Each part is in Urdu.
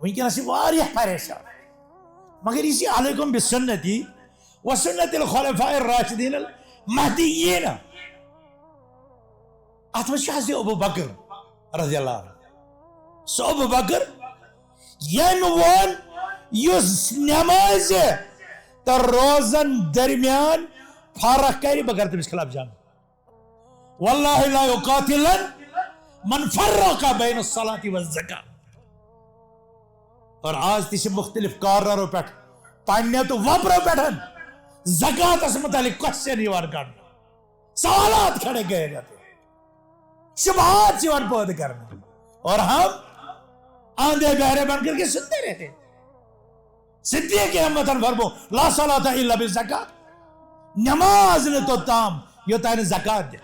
ونکس واریاہ پریشان مگر یہ علیکم بسنتی وسنت الخلفاء الراشدین المہدیین ات مجھ حضرت ابو بکر رضی اللہ عنہ سو ابو بکر یم وون یس نماز تو روزن درمیان فرق کری بگر تمس خلاف جنگ واللہ لا یقاتلن من فرق بین الصلاة والزکاة اور آج تیس مختلف کارنروں پہ پانیہ تو وپروں پیٹھن زکاة اس متعلق کوشچن یوان کرنا سوالات کھڑے گئے جاتے شبہات یوان پود کرنا اور ہم آندھے بہرے بن کر کے سنتے رہتے صدیق احمدن فرمو لا صلاة الا بالزکاة نماز نے تو تام یہ تائنے زکاة دے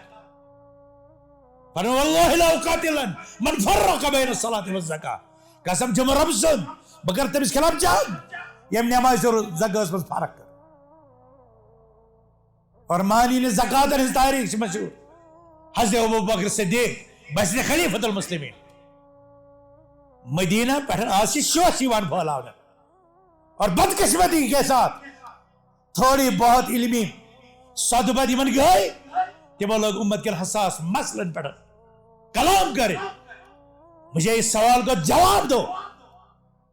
فرمو واللہ لا اقاتلن من فرق بین الصلاة والزکاة قسم جمع رب سن بگر تمس خلاف جان یم نماز اور زکاة پر فرق کر اور مانی نے زکاة ہز تاریخ مشہور حضرت ابو بکر صدیق بسر خلیفۃ المسلمین مدینہ پیٹھن آسی شوش یوان پھولاونا اور بدقسمتی کے ساتھ تھوڑی بہت علمی صدبہ دیمن گئے کہ وہ لوگ امت کے حساس مسئلن پیٹھن کلام کرے مجھے اس سوال کو جواب دو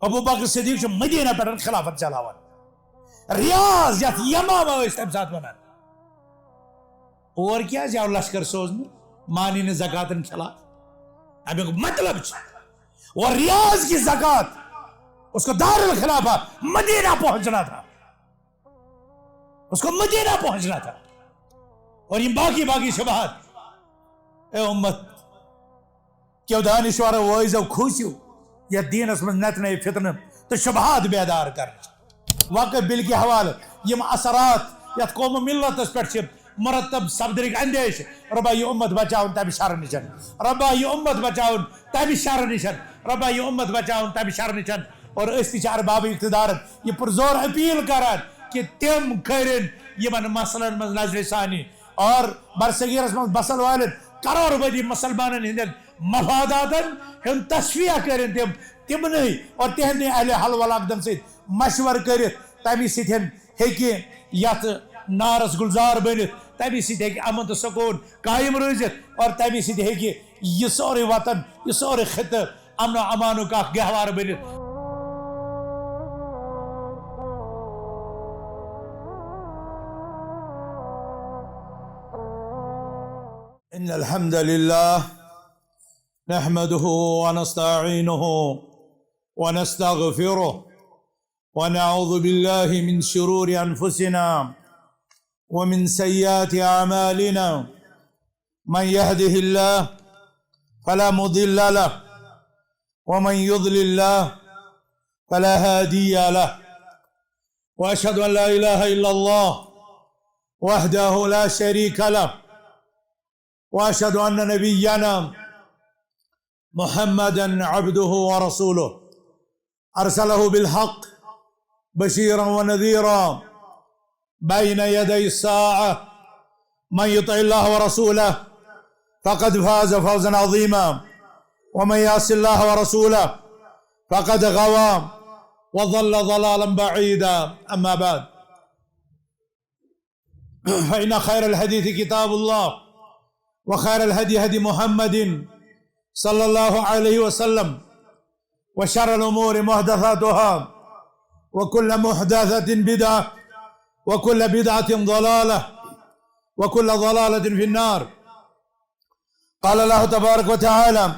ابو بکر صدیق جو مدینہ پیٹھن خلافت چلاوان ریاض یا یمامہ اس ٹائم ساتھ بنا اور کیا جاؤ لشکر سوزنے مانی نے زکاة خلاف ابھی مطلب اور ریاض کی زکاة اس کو دار الخلافہ مدینہ پہنچنا تھا اس کو مدینہ پہنچنا تھا اور یہ باقی شبہات اے امت کیوں دانشوار وائزو کھوسیو یا دین اس میں نتنے فتن تو شبہات بیدار کر واقع بل کی حوالہ یہ اثرات یا قوم ملت اس پر مرتب سبدرک اندیش ربا یہ امت بچاؤن تابی شر نشن ربا یہ امت بچاؤن تابی شر نشن ربا یہ امت بچاؤن تابی شر نشن اور استشار باب اقتدار یہ پرزور اپیل کران کہ تم کرن یہ من مسئلہ نظر ثانی اور برصغیر اس میں بسل والد قرار بدی مسلمانن ہندن مفاداتن ہم تصفیہ کرن تم نہیں اور تہن اہل حل والاقدم سے مشور کرت تمی سیتھن ہے کہ یت نارس گلزار بنت تمی سیدھ ہے کہ امن تو سکون قائم روزت اور تمی سیدھ ہے کہ یہ سورے وطن یہ سورے خطہ امن و امانو کا گہوار بنت ان الحمد لله نحمده ونستعينه ونستغفره ونعوذ بالله من شرور انفسنا ومن سيئات اعمالنا من يهده الله فلا مضل له ومن يضلل له فلا هادي له واشهد ان لا اله الا الله وحده لا شريك له واشهد ان نبينا محمدا عبده ورسوله ارسله بالحق بشيرا ونذيرا بين يدي الساعه من يطع الله ورسوله فقد فاز فوزا عظيما ومن يعص الله ورسوله فقد غوى وضل ضلالا بعيدا اما بعد فان خير الحديث كتاب الله وخير الهدي هدي محمد صلى الله عليه وسلم وشر الأمور محدثاتها وكل محدثة بدعة وكل بدعة ضلالة وكل ضلالة في النار قال الله تبارك وتعالى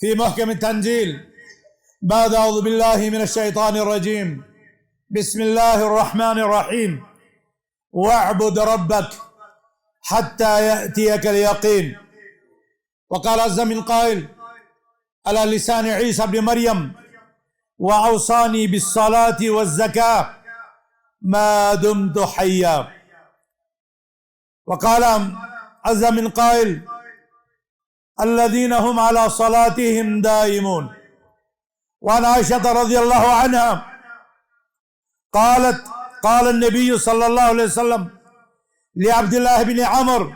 في محكم التنزيل بعد أعوذ بالله من الشيطان الرجيم بسم الله الرحمن الرحيم واعبد ربك حتى يأتيك اليقين وقال عز من قائل على لسان عيسى بن مريم وأوصاني بالصلاة والزكاة ما دمت حيا وقال عز من قائل الذين هم على صلاتهم دائمون وعن عائشة رضي الله عنها قالت قال النبي صلى الله عليه وسلم لعبد الله بن عمرو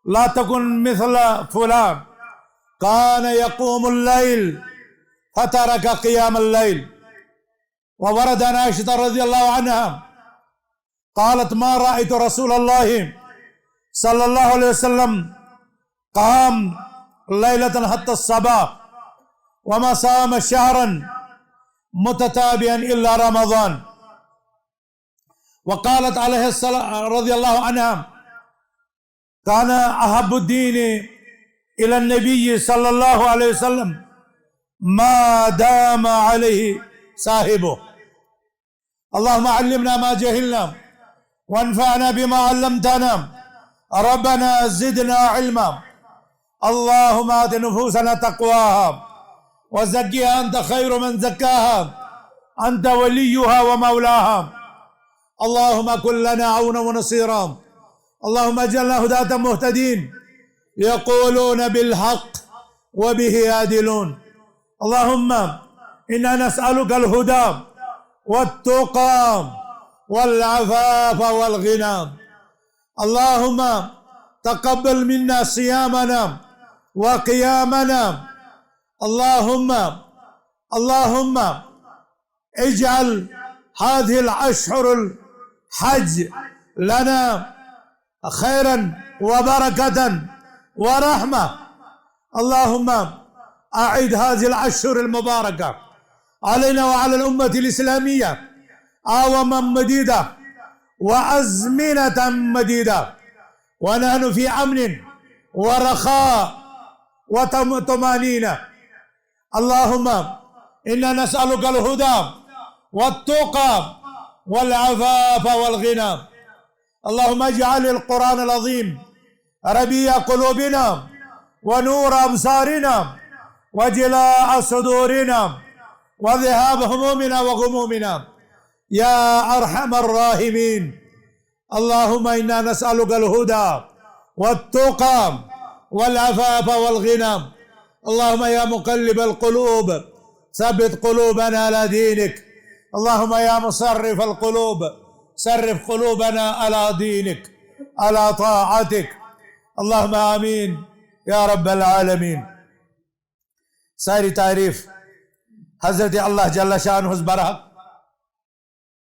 لا تكن مثل فلان كان يقوم الليل فترك قيام الليل. وورد عن عائشة رضي الله عنها قالت ما رأيت رسول الله صلى الله عليه وسلم قام ليلة حتى الصباح وما صام شهرا متتابعا إلا رمضان. وقالت عليه الصلاة رضي الله عنها كان أحب الدين إلى النبي صلى الله عليه وسلم ما دام عليه صاحبه. اللهم علمنا ما جهلنا وانفعنا بما علمتنا ربنا زدنا علما. اللهم آت نفوسنا تقواها وزكها أنت خير من زكاها أنت وليها ومولاها. اللهم كن لنا عونا ونصيرا. اللهم اجعلنا هداة مهتدين يقولون بالحق وبه يعدلون. اللهم إنا نسألك الهدى والتقى والعفاف والغنى. اللهم تقبل منا صيامنا وقيامنا. اللهم اجعل هذه الأشهر الحج لنا خيرا وبركة ورحمة. اللهم أعد هذه الأشهر المباركة علينا وعلى الأمة الإسلامية أعواما مديدة وأزمنة مديدة ونحن في أمن ورخاء وطمأنينة. اللهم إنا نسألك الهدى والتقى والعفاف والغنى. اللهم اجعل القرآن العظيم ربيع قلوبنا ونور أبصارنا وجلاء صدورنا وذهاب همومنا وغمومنا يا أرحم الراحمين. اللهم إنا نسألك الهدى والتقى والعفاف والغنى. اللهم يا مقلب القلوب ثبت قلوبنا على دينك. اللهم يا مصرف القلوب صرف قلوبنا على دينك على طاعتك. اللهم آمين يا رب العالمين. ساری تعریف حضرت اللہ جل شانہ برحق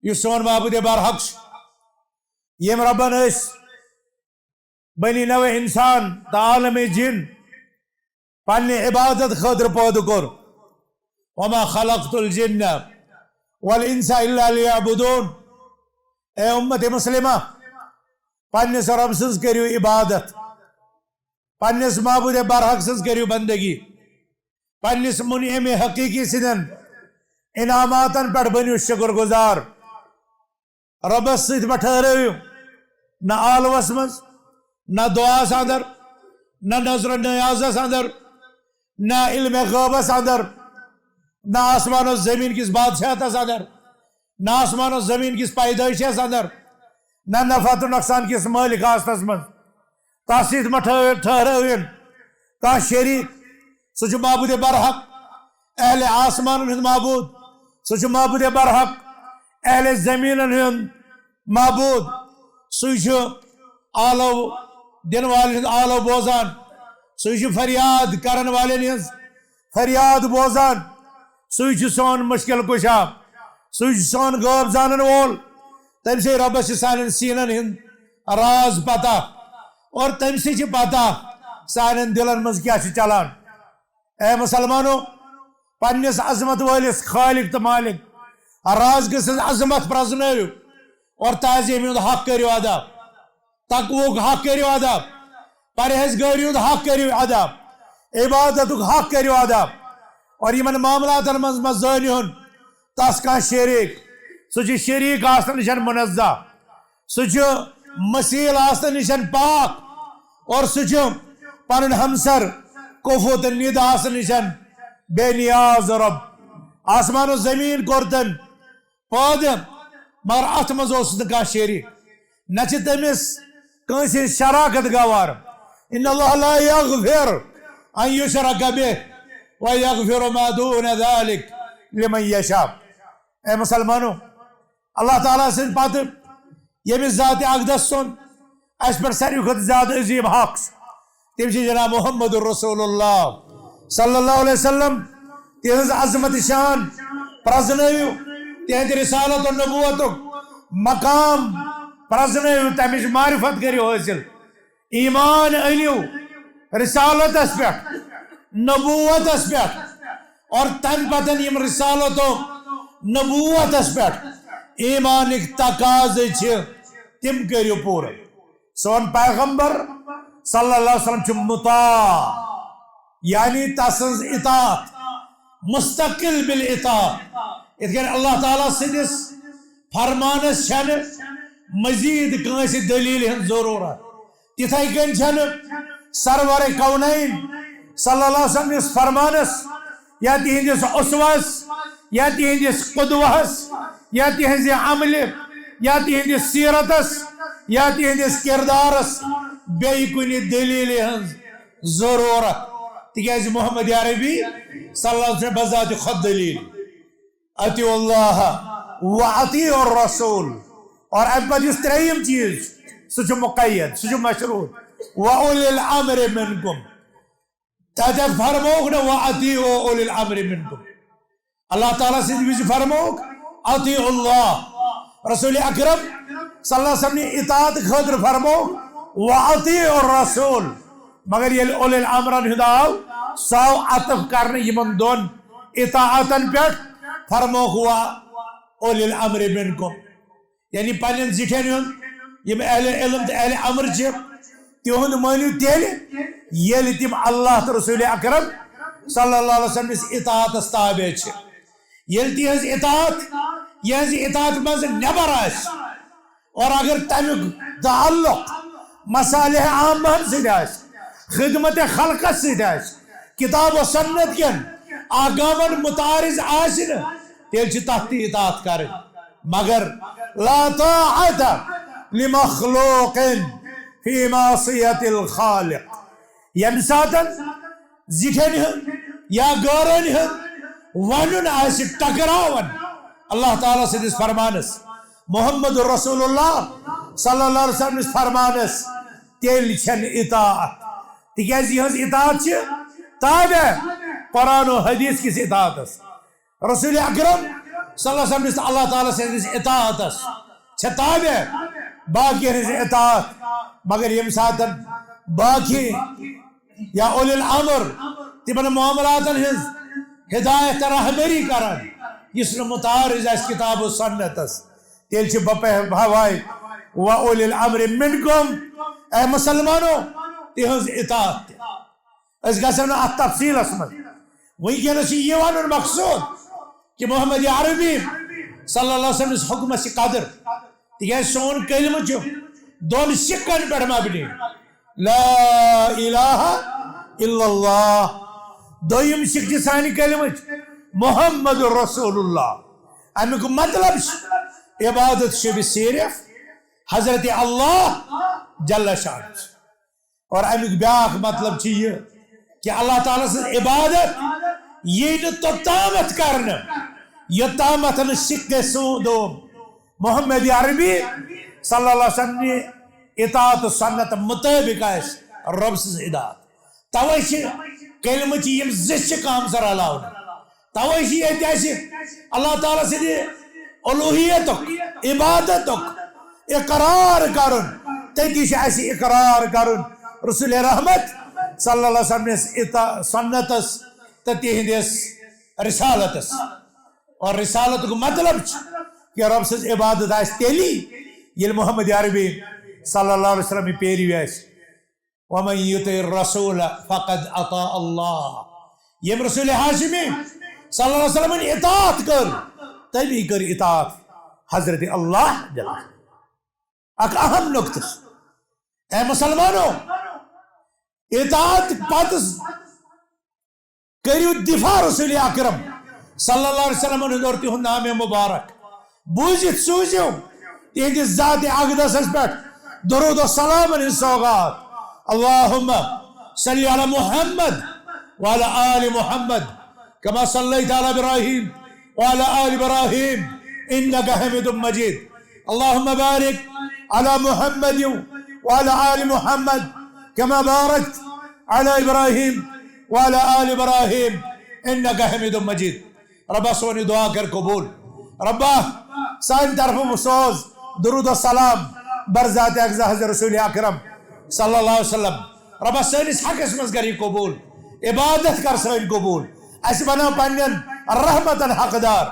یہ سون معبود برحق یم ربن اس بنی نو انسان تا عالم جن پنہ عبادت خاطر پود کور. وما خلقت الجن والانس الا ليعبدون. اے امت مسلمہ پنس رب سز کریو عبادت پنس معبود برحق سز کریو بندگی پنس منعم حقیقی سندن انعاماتن پر بنیو شکر گزار. ربس ست بٹھرو نہ آلوس مز نہ دعاس اندر نہ نظر نیازس اندر نہ علم غیبس اندر نہ آسمان و زمین کس بادشاہتس اندر نہ آسمان و زمین کس پیدائشس اندر نہ نفعت و نقصان کس مالک آستس مز تاسیت ٹھہرو کا شریک. سہ معبود برحق اہل آسمان ہند معبود. سہ معبود برحق اہل زمین ہند معبود. سہ آلو دن والن آلو بوزان. سہ فریاد کرن والن ہز فریاد بوزان. سہ سون مشکل کشا. سہ سون غیب زانن وول. تم سے ربس سان سینن ہند راز پتہ اور تم سے پتہ سان دلن مز کیا چلان. اے مسلمانوں پنس عظمت والس خالق تو مالک راز گسز عظمت پرزنو اور تعظیم ہند حق کرو ادا. تقوک حق کرو ادا. پرہیزگاری ہند حق کرو ادا. عبادت حق کرو ادا. اور یمن معاملات مز زانہن تس کان شریک. سہ شریک آسن نشن منزہ. سہ مسیل آسن نشن پاک. اور سہ پن ہمسر کفوت نید آسن نشن بے نیاز رب. آسمان و زمین کورتن پودہ مگر ات مز نا شریک نہ تمس کنس شراکت گوار. ان اللہ لا یغفر ان یشرک بہ ویغفر ما دون ذلک لمن یشاء. اے مسلمانوں اللہ تعالیٰ سن پتہ یمس ذات اقدس سن اس پر ساروی کھت زیادہ عظیم حق تم جناب محمد الرسول اللہ صلی اللہ علیہ وسلم. تہذ عظمت شان پرزنو تہند رسالت و نبوت مقام پرزنو تمچ معرفت کرو حاصل ایمان انیو رسالت اس پہ نبوت اس پہ اور تم پتن یم رسالت و نبوت اس پہ ایمانک تقاض تم کرو پورے سون پیغمبر صلی اللہ علیہ وسلم چھ مطاع یعنی تسنز اطاعت مستقل بالاطاعت اتکن اللہ تعالیٰ سدس فرمانس چھن مزید کنس دلیل ہن ضرورت تتھے کن چھن سرور کونین صلی اللہ علیہ وسلم اس فرمانس یا تہندس اسوس یا تہندس قدوہس یا تہنز عمل یا تہندس سیرتس یا تہندس کردارس بی کنی دلیل ہن ضرورت تکیاز محمد عربی صلی اللہ علیہ وسلم بذات خود دلیل اطیع اللہ واطیع الرسول اور اب اس تریم چیز سچ مقید سچ مشروط وَأُولِي الْأَمْرِ مِنْكُمْ تاجہ فرموک نا وَأَطِيعُوا أُولِي الْأَمْرِ مِنْكُمْ اللہ تعالیٰ سے بھی فرموک اطیع اللہ رسول اکرم صلی اللہ علیہ وسلم نے اطاعت خاطر فرموک وَأَطِيعُ الرَّسُولِ مگر یہ اولی الامرن ہداو ساو عطف کرنے یمن دون اطاعتن پیٹ فرموک ہوا اولی الامر منکم یعنی پانین زیٹھین ہن یم اہل علم تا اہل امر چھ تیہن مانیو تیل یل تیم اللہ تا رسول اکرم صلی اللہ علیہ وسلم اس اطاعت استابع چھ یل تیہنز اطاعت یہنز اطاعت منز نبر آس اور اگر تمیک تعلق مصالح عامہ سے آس خدمت خلقت سے داش کتاب و سنت کن آگامن متعارض آسن تیل چھ تحتی اطاعت کریں مگر لا طاعت لمخلوق فی معصیت الخالق یم ساتن زیٹھن ہن یا گورن ہن ونن آس ٹکراون اللہ تعالیٰ سے دس فرمانس محمد رسول اللہ صلی اللہ علیہ وسلم دس فرمانس تیل چھن اطاعت تکیاز یہ اطاعت چھ تابع قرآن و حدیث کس اطاعت اس رسول اکرم صلی اللہ علیہ وسلم اللہ تعالیٰ سے اطاعت اس چھ تابع باقی اطاعت مگر یم ساتن باقی یا اولی الامر تمن معاملاتن ہدایت رہبری کرن اس نے متعارض اس کتاب و سنت اس تیل چھ بپہ بھاوائی و اولی الامر منکم اے مسلمانوں تہنز اطاعت اس گھسرنا التفصیل اسمد وہی کہنا چاہیے یہ وانون مقصود کہ محمد عربی صلی اللہ علیہ وسلم اس حکم سے قادر تکہ سون کلمہ جو دون شکن پر مبنی لا الہ الا اللہ دویم شک جسانی کلمہ محمد رسول اللہ امی کو مطلب عبادت شب صرف حضرت اللہ جل شان اور امیک بیاق مطلب چاہیے کہ اللہ تعالیٰ سے عبادت یہ تو تامت کرنا یہ تامت شک سودو محمد عربی صلی اللہ علیہ وسلم نے اطاعت و سنت مطابق اس رب سے اطاعت تویشی کلمہ چی یم زش کام سر علاوہ تویشی ایسی اللہ تعالیٰ سے دے الوہیتک عبادتک اقرار کرن تیتیش ایسی اقرار کرن رسول رحمت صلی اللہ علیہ وسلم نے سنتس تتیہندس رسالتس اور رسالت کو مطلب کہ رب سے عبادت آئیس تیلی یہ محمد عربی صلی اللہ علیہ وسلم پیری ویس وَمَنْ يُطِعِ الرَّسُولَ فَقَدْ أَطَاعَ اللَّهِ یہ رسول ہاشمی صلی اللہ علیہ وسلم نے اطاعت کر تبھی کر اطاعت حضرت اللہ جل ایک اہم نکتہ اے مسلمانوں اطاعت پاتس کریو دفاع رسول اکرم صلی اللہ علیہ وسلم نے دورتی ہوں نام مبارک بوجت سوزیو تیندی ذات اقدس اس بیٹ درود و سلام ان سوغات اللہم صلی علی محمد وعلى آل محمد كما صليت على إبراهيم وعلى آل إبراهيم إنك حميد مجيد اللهم بارك على محمد وعلى آل محمد كما باركت على إبراهيم وعلى آل إبراهيم انک حمید مجید. ربا سونی دعا کر قبول. ربا سان طرف سوز درود و سلام برذات اقزا حضرت رسول اکرم صلی اللہ علیہ وسلم. ربا سانس حقس مز کر یہ قبول. عبادت کر سان قبول. اس بنا پنن رحمتن حقدار.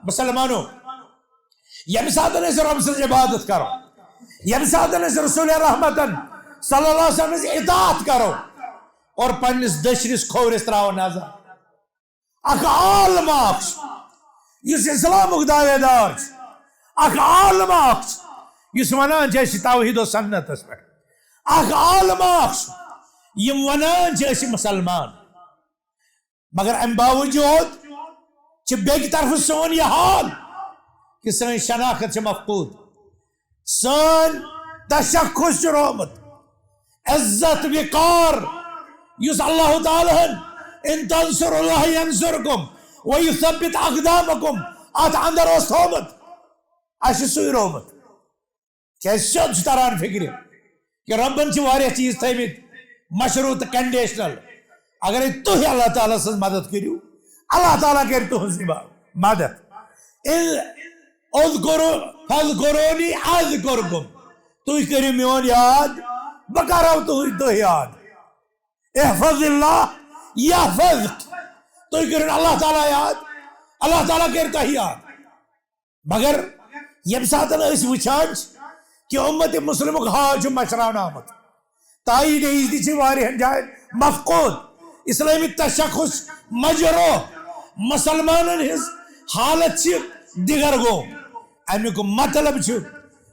مسلمانو یم ساتن اس رب سے عبادت کرو, یم ساتن اس رسول رحمتن صلی اللہ علیہ وسلم سے اطاعت کرو اور پنس دشنس کھورس تراو نظر. اخ عالم اخ یس اسلامک دعوے دار, اخ عالم اخ یس ونان توحید و سنتس پہ, اخ عالم اخ یم ونان مسلمان, مگر ام باوجود بیک طرف سون یہ حال کہ سن شناخت مفقود, سن تشخص رومت, عزت وقار یس اللہ تعالیٰ ان تنصر اللہ ینصرکم ویثبت اقدامکم ات اندر اس تھومت. اس سوی رومت کیا سیود تران فکر کہ ربن واریا چیز تھمت مشروط کنڈیشنل. اگر تھی اللہ تعالیٰ سن مدد کریو اللہ تعالیٰ کر تہذ مدد. فاذکرونی اذکرکم, تھی کرو میون یاد بہ کرو تہ یاد. احفظ اللہ یحفظک, تھی کرو اللہ تعالیٰ یاد اللہ تعالیٰ کر تہ یاد. مگر یم ساتن اس وچان کہ امت مسلمک حال مشراون آمت, تائید عزت واریہن جائن مفقود, اسلامی تشخص مجرو, مسلمانن ہز حالت دیگر گو. امیک مطلب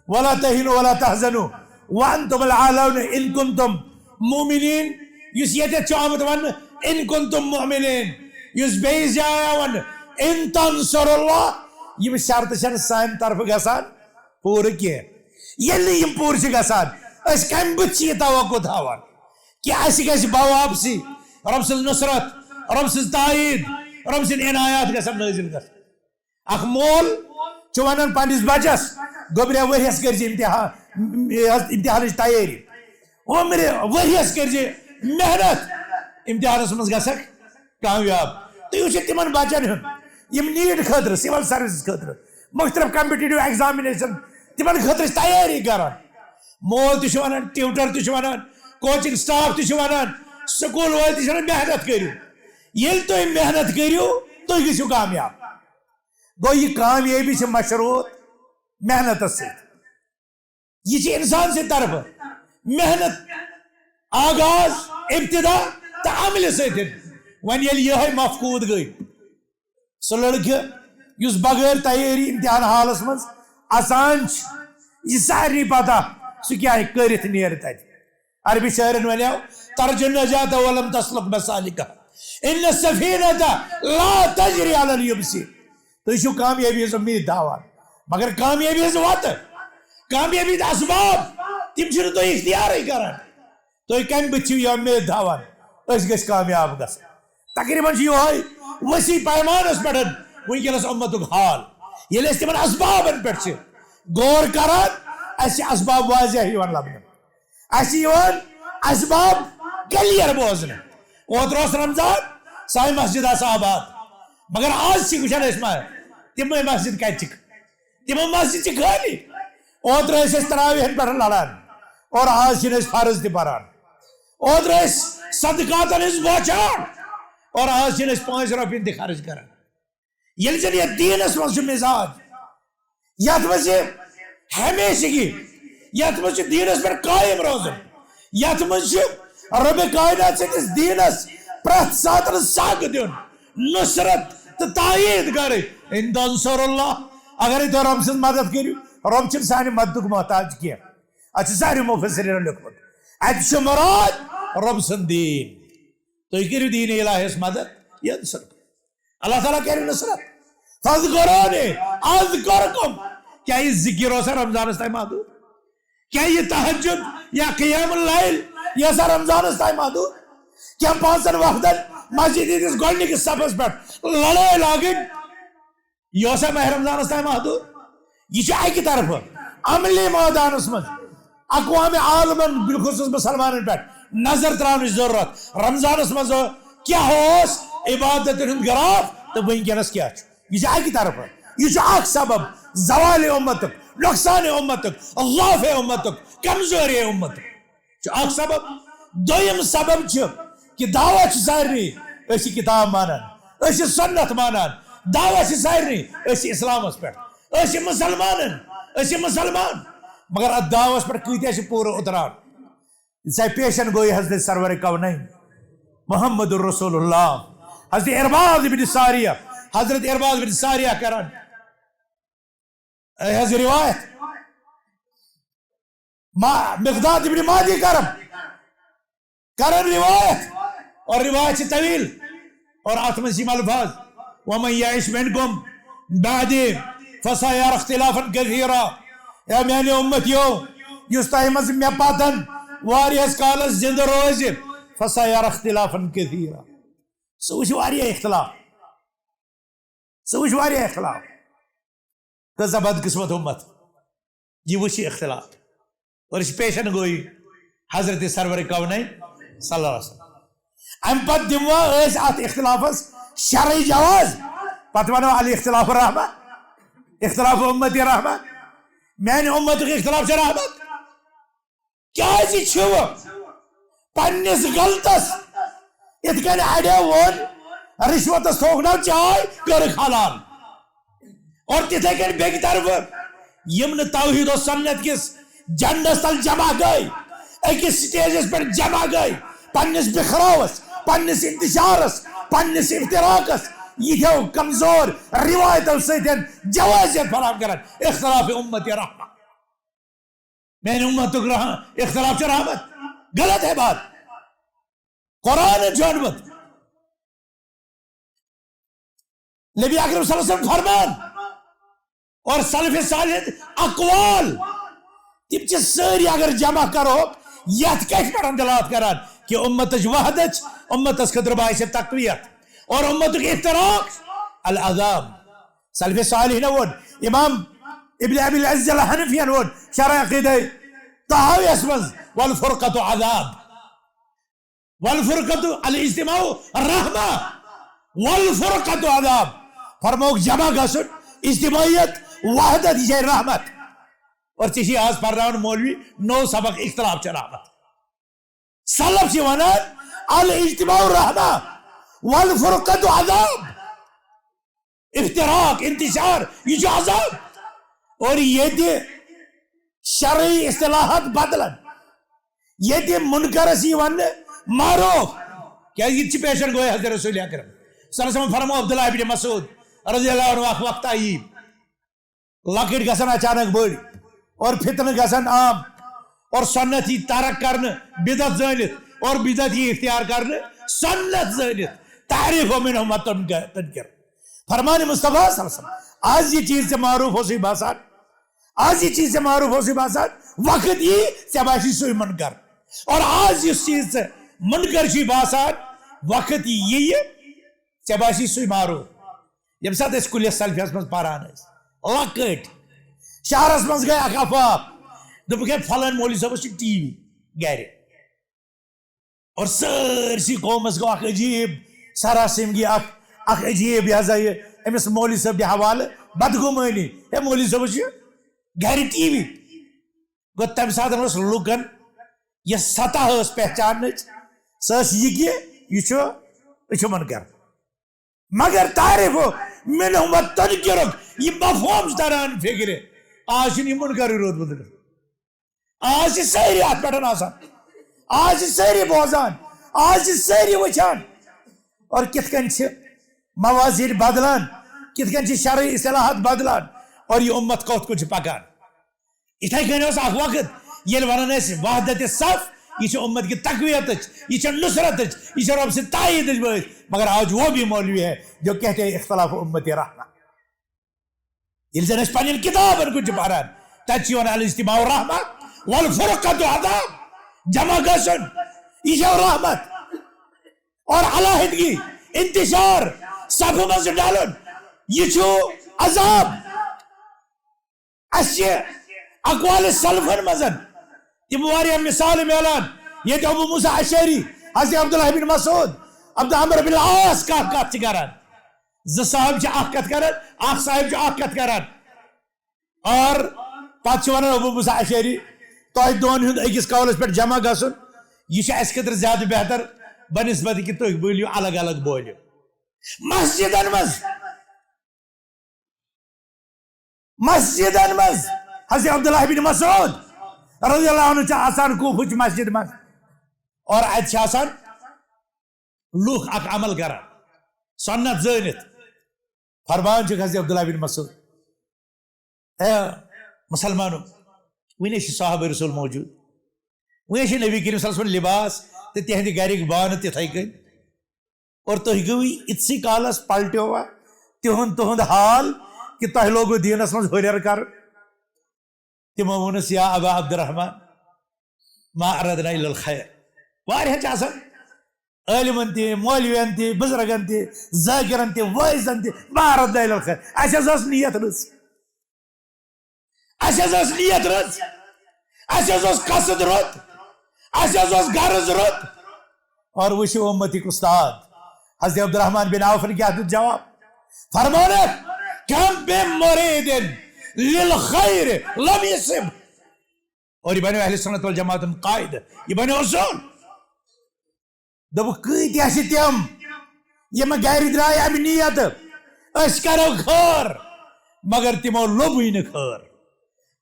ولا تہنوا ولا تحزنوا وانتم العالون ان کنتم مؤمنین. یس یت آمت ون ان کنتم مؤمنین, یس بیس جایا ون ان تنصر اللہ. یم شرط چھ سان طرف گسان پور کی, یل یم پور گسان اس کم بت یہ توقع تھاوان کہ اس گژھِ باواپسی, رب سٕنٛز نصرت, رب سٕنٛز تائید, رب سٕنٛدۍ عنایات گژھن نٲزِل گژھن. اکھ مول چھُ ونان پننس بچس گوٚبریا ؤریس کٔرۍ زِ امتحانٕچ تیٲری, ؤریس کٔرۍ زِ محنت, امتحانس منٛز گژھکھ کامیاب. تُہۍ وٕچھِو تِمن بچن ہُنٛد یم نیٹ خٲطرٕ سِول سروسز خٲطرٕ مختلف کمپٹیٹو ایگزامنیشن تِمن خٲطرٕ چھِ تیٲری کران. مول تہِ چھُ ونان, ٹیوٹر تہِ چھُ ونان, کوچنگ سٹاف تہِ چھُ ونان, سکول وٲلۍ تہِ چھِ ونان محنت کٔرِو. ییٚلہِ تُہۍ محنت کٔرِو تُہۍ گٔژھِو کامیاب. گوٚو یہِ کامیٲبی چھِ مشروط محنتس سۭتۍ. یہ چھ انسان سے طرف محنت آغاز ابتدا تو عمل ستن. ون یل یہ مفقود گئی سہ لڑکہ اس بغیر تیاری امتحان حالس مز آسان یہ ساری پتہ سہ کیا کرت نیر تت. عربی شاعرن ونیو ترجو النجاة ولم تسلک مسالکها ان السفینة لا تجری علی الیبس. تھی چھو کامیابی ہز امید داوان مگر کامیابی ہز وات, کامیابی اسباب تم چھو تو اختیار کران. تھی کم بت یہ امید داوان اس گھس کامیاب گھس. تقریباً یہ وسیع پیمانس پہ ونکس امتک حال. یل تمن اسبابن پہ غور کران اس اسباب واضح لبنہ, اسباب کلیئر بوزن. اوتر رمضان سائیں مسجد آباد مگر آج وچان تم مسجد کتک, تم مسجد خالی. اوتر تراویحن پہ لڑان اور آج فرض تہ پران. اوتر صدقاتن ہز بوچان اور آج 5 رۄپیہِ تہ خرچ کران. یل زن یہ دینس مز مزاج یت مز ہمیشگی, یت مز دینس پہ قائم روزن, یت مز رب کائنات سندس دینس پرت ساتن سگ دن, نصرت تو تائید کر. ان تنصر اللہ, اگر تو رب سن مدد کرو رب چھ سانہ مدد محتاج کی. ات ساری مفسرین لکھمت ات مراد رب سن دین. تھی کرو دین الہیس مدد ینصر اللہ تعالیٰ کرے نصرت. فاذکرونی اذکرکم. کیا یہ ذکر ہو سا رمضان اس تائم محدود؟ کیا یہ تہجد یا قیام اللیل یہ سا رمضان اس تائم محدود؟ کیا 5 وقتن مسجد اس گوڑنی کی سفس پر لڑے لاگن یہ سا ماہ رمضان اس تائم محدود؟ یہ چاہے کی طرف عملی میدان اس میں اقوام عالمن بالخصوص مسلمان پر نظر تراؤنی ضرورت. رمضان اس میں کیا ہوس عبادت ہند گراف تو ونکس کیا یہ اکہ طرف یہ اخ سبب زوال امت نقصان امت ضعف امت کمزوری امت اخ سبب دویم سبب کہ دعوت سارے اسی کتاب مانان اسی سنت مانان دعوت سارے اسی اسلامس پہ اسی مسلمان مگر ات دعوت پہ کتیا پورا اتران سا پیشن گوئی حضرت سرور کونین محمد الرسول اللہ حضرت ارباز بن ساریہ کران حضرت روایت مقداد بن مادی کرن روایت اور روایت طویل اور آتمن سیم الفاظ ومن یعش منکم بعدی فسیرى اختلافا کثیرا یا میانی امتیو یس تہ مز مے پتن واریس کالس زندہ روز فسیرى اختلافا کثیرا سوچ واریہ اختلاف کسا بدقسمت امت یہ وچی اختلاف اور اس پیشن گوئی حضرت سرور کونین صلی اللہ علیہ وسلم ام پت دموا اس ات اختلافس شرعی جواز پت ونو علی اختلاف رحمہ اختلاف امتی رحمہ میان امت اختلاف رحمت کیا چھو پنس غلطس ات کن اڑے وون رشوتس تھوکنا چائے کر حلال اور تتھے کن بیک طرف یم توحید و سنت کس جنڈس تل جمع گئی اکس سٹیجس پر جمع گئی پنس بکھراوس پنس انتشارس پنس افتراقس یہ کمزور روایتوں ستین جوازیت فراہم کرن اختلاف امت رحمہ میں نے امت اختلاف رحمت غلط ہے بات قرآن جانبت نبی اکرم صلی اللہ علیہ وسلم فرمان اور سلف صالح اقوال تم چھ ساری اگر جمع کرو یت کت پہ دلات کران کہ امتچ وحدت امتس خطر باعث تقویت اور امت کے افتراق العذاب سلف صالح نون امام ابن ابی العز الحنفی نون شرع عقیدہ طحاوی اسمز والفرقت عذاب والفرقت الاجتماع الرحمہ والفرقت عذاب فرموک جمع گسن اجتماعیت وحدت یہ رحمت اور چیشی آز پر رہا مولوی نو سبق اختلاف رحمت سلف سے ونان الاجتماع الرحمہ والفرقت عذاب افتراق انتشار یہ جو عذاب اور یہ دی شرعی اصطلاحات بدلن یہ دی منکر سی ون معروف کیا یہ چی پیشن گوئے حضرت رسول اکرم صلی اللہ علیہ وسلم فرمو عبداللہ ابن مسعود رضی اللہ عنہ وقت آئی لکٹ گسن اچانک بڑی اور فتن گسن عام اور سنت ہی ترک کرنے بدعت زانت اور بدعت ہی اختیار کرنے سنت زانت تعریف و منہم تنکر فرمان مصطفیٰ صلی اللہ علیہ وسلم آج یہ چیز سے معروف ہو سی باسان آج یہ چیز سے معروف ہو سی باسان وقت یہ سباشی سوئی منکر اور آج اس چیز سے منکر سی باسان وقت یہ سباشی سوئی معروف جب ساتھ اس کلیہ سلفیس مز پاران ہے لکٹ شہرس مز گئے اک افاف دب کہ فلان مولی صاحب اس ٹی وی گھر اور سرسی قومس گو اک عجیب سراسم گی اک عجیب یہ امس مولی صاحب حوالہ بدگمانی ہے مولی صاحب اس گھر ٹی وی گو تم ساتھ اس لوکن یہ سطح اس پہچان سس یہ یہ منکر مگر تعریف منہم تنکرک یہ مفہوم تران فکر آج یہ منکر رود بدل آج ساری ات پٹن آسان آج ساری بوزان آج ساری وچان اور کت کن موازین بدلان کت کن شرعی اصلاحات بدلان اور یہ امت کوت کچھ پکان اتھے کن اس اخ وقت یہ ونان اس وحدت صف یہ امت کی تقویت یہ نصرت یہ رب سے تائید مگر آج وہ بھی مولوی ہے جو کہتے ہیں اختلاف امت رحمہ یہ زن اس پانین کتابن کچھ پاران تچیون الاجتماع الرحمہ والفرقت عذاب جمع گسن یہ رحمت اور علاحدگی انتشار صف مز ڈالن یہ عذاب اس اقوال سلفن مزن یہ مواریا مثال میلان یہ ابو موسیٰ اشعری حضرت عبداللہ بن مسعود عبد عمر بن العاص کت کران ز صاحب کت کران اخ صاحب کت کران اور پتہ ونان ابو موسیٰ اشعری تہ دون ہند اکس قولس پہ جمع گھن یہ اس خاطر زیادہ بہتر بنسبت کہ تھی بولیو الگ الگ بولیو مسجدن مز حضرت عبداللہ بن مسعود رضی اللہ عنہ آسان کوفہ مسجد مز اور اتہ لوگ اک عمل کران سنت زانت فرمان حضرت عبداللہ بن مسعود اے مسلمانوں ونے صحابہ رسول موجود ونے نبی کریم صلی اللہ علیہ وسلم لباس تو تہند گرک بانہ تتھے کن اور تھی گو اتسی کالس پلٹو تہند حال کہ تہ لوگو دینس من ہریر کر تمو ونس یا ابا عبد الرحمن ما اردنا الا الخیر واریاہ عالمن تہ مولوین تہ بزرگن تہ ذاکرن تہ وائزن تہ ما اردنا الا الخیر اس نیت رز نیت رز قصد رت غرض رت اور وچھو امتی استاد حضرت عبد الرحمن بن عوف نے کیا دیت جواب فرمانا کم بے مرید للخیر لم یصب اور یہ بنو اہل سنت والجماعت قائد یہ بنو اصول دب کتیا تم یم گر درائے ام نیت اس کرو خیر مگر تمو لوبی نہ خیر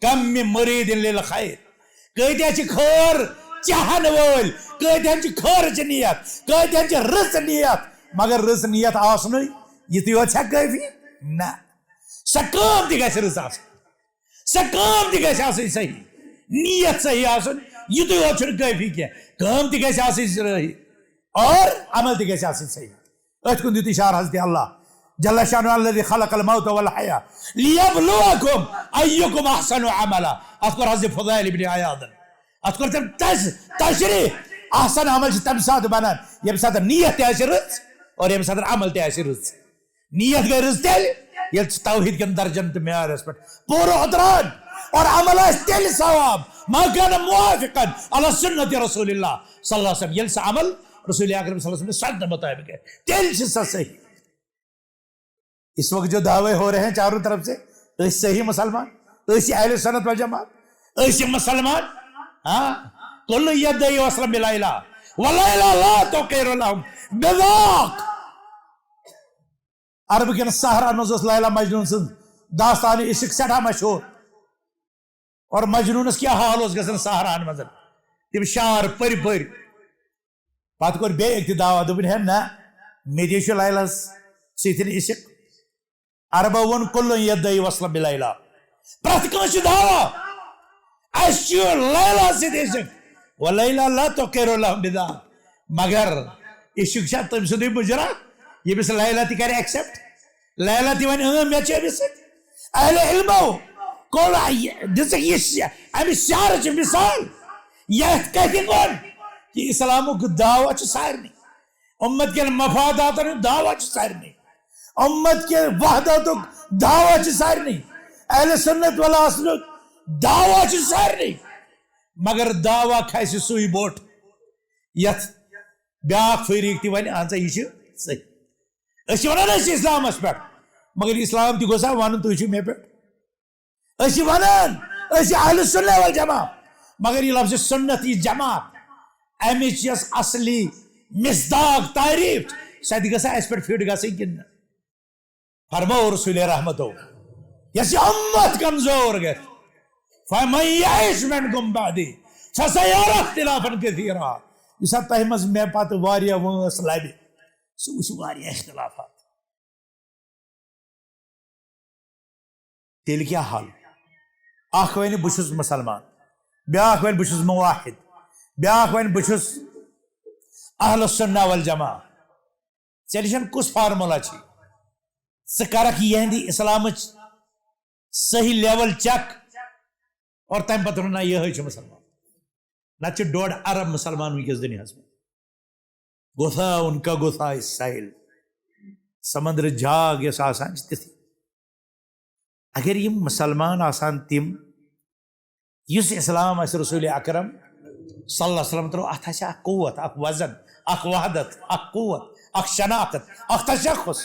کم من مرید للخیر کتیا خیر چاہن وول کتیا خیر نیت کتیا رس نیت مگر رس نیت آسن یہ یوت کافی نا سا کام تہ گژھِ رٕژ آسٕنۍ سا کام تہ گژھِ آسٕنۍ صحیح نیت صحیح آسُن یُتُے یوت چھُنہٕ کٲفی کینٛہہ کٲم تہ گژھِ آسٕنۍ صحیح اور عمل تہ گژھِ آسٕنۍ صحیح أتھۍ کُن دیُت اِشارٕ حضرت اللہ جل شانہ الذی خلق الموت والحیاة لیبلوکم ایکم احسن عملا اتھ کوٚر حضرت فضیل ابن عیاض اتھ کوٚر تٔمۍ تشریح احسن عمل چھِ تمہِ ساتہٕ بنان ییٚمہِ ساتہٕ نیت تہِ آسہِ رٕژ اور ییٚمہِ ساتہٕ عمل تہِ آسہِ رٕژ نیت گئی رٕژ تیٚلہِ ییٚلہِ ژٕ توحید کٮ۪ن درجن تہٕ معیارس پٮ۪ٹھ پوٗرٕ اُتران اور عمل آسہِ تیٚلہِ ثواب ما كان موافقا على سنت رسول اللہ صلی اللہ علیہ وسلم ییٚلہِ سُہ عمل رسول اکرم صلی اللہ علیہ وسلم سنت مطابق ہے تیٚلہِ چھِ سۄ صحیح اس وقت جو دعوے ہو رہے ہیں چاروں طرف سے اس صحیح مسلمان اس اہل سنت والجماعت اس مسلمان ہاں کل یدعی وصلا بلا الہ ولا الہ لا تقیر لهم بذاق عرب کن سہرا مز لیلا مجنون سن داستان عشق سٹھا مشہور اور مجنونس کیا حال اس گژھان سہران مز تم شار پٔرۍ پٔرۍ پتہٕ کوٚر بیٚیہِ أکۍ تہِ دعوا دوٚپُن ہے نہ مےٚ تہِ چھُ لیلاہس سۭتۍ عشق عربو ووٚن کُلُن یدعی وصلا بلا الہ پرٛٮ۪تھ کٲنٛسہِ چھُ دعوا اَسہِ چھُ لیلا سۭتۍ عشق ولیلا لا تقیر لهم بذاق مگر عشق چھا تٔمۍ سُنٛدُے مُجرا ییٚمِس لیلا تہِ کرِ ایکسپٹ لیلا تہِ وَنہِ مےٚ چھِ أمِس سۭتۍ اہل علمو کوٚر دِژٕکھ یہِ اَمہِ شعرٕچ مِثال یتھ کتھِ کوٚر کہ اسلامُک دعوا چھُ سارنٕے اُمت کٮ۪ن مفاداتن ہُنٛد دعوا چھُ سارنٕے اُمت کے وحدتُک دعوا چھُ سارنٕے اہل سنت وال آسنُک دعوا چھُ سارنٕے مگر دعوا کھسہِ سُے بوٚٹھ یتھ بیاکھ فریق تہِ وَنہِ اہن سا یہِ چھُ صحیح أسۍ چھِ وَنان أسۍ چھِ اِسلامس پٮ۪ٹھ مگر اسلام تہِ گوٚژھا وَنُن تُہۍ چھِو مےٚ پٮ۪ٹھ أسۍ چھِ وَنان أسۍ چھِ اہل سنت والجماع مگر یہِ لفظ سنت یہِ جماعت امِچ یۄس اصلی مصداق تعریف سۄ تہِ گژھا اَسہِ پٮ۪ٹھ فِٹ گژھٕنۍ کِنہٕ نہ فرمو رسول رحمتو یۄس یہِ اُمت کمزور گژھِ فمن یعش منکم بعدی فسیرى اختلافا کثیرا یُس سا تۄہہِ منٛز مےٚ پتہٕ واریاہ وٲنٛس لبہِ سُہ وٕچھِ واریاہ اختلافات تیٚلہِ کیٛاہ حل اکھ وَنہِ بہٕ چھُس مُسلمان بیاکھ وَنہِ بہٕ چھُس مواحد بیاکھ وَنہِ بہٕ چھُس اہل السنہ والجماع ژےٚ نِش کُس فارمولا چھی ژٕ کرکھ یِہنٛدِ اسلامٕچ صحیح لیول چیک اور تمہِ پتہٕ وَنہٕ نہ یِہوٚے چھُ مُسلمان نتہٕ چھِ 1.5 ارب مُسلمان وٕنکیٚس دُنیاہس منٛز گوٚژھا ان کا گوٚژھا ساحل سمندر جاگ یۄس آسان چھِ تِتھٕے اگر یِم مُسلمان آسان تِم یُس اسلام آسہِ رسول اکرم صلی اللہ علیہ وسلم ترٛوو اتھ آسہِ اکھ قوت اکھ وزن اکھ وحدت اکھ قوت اخ شناخت اخ تشخص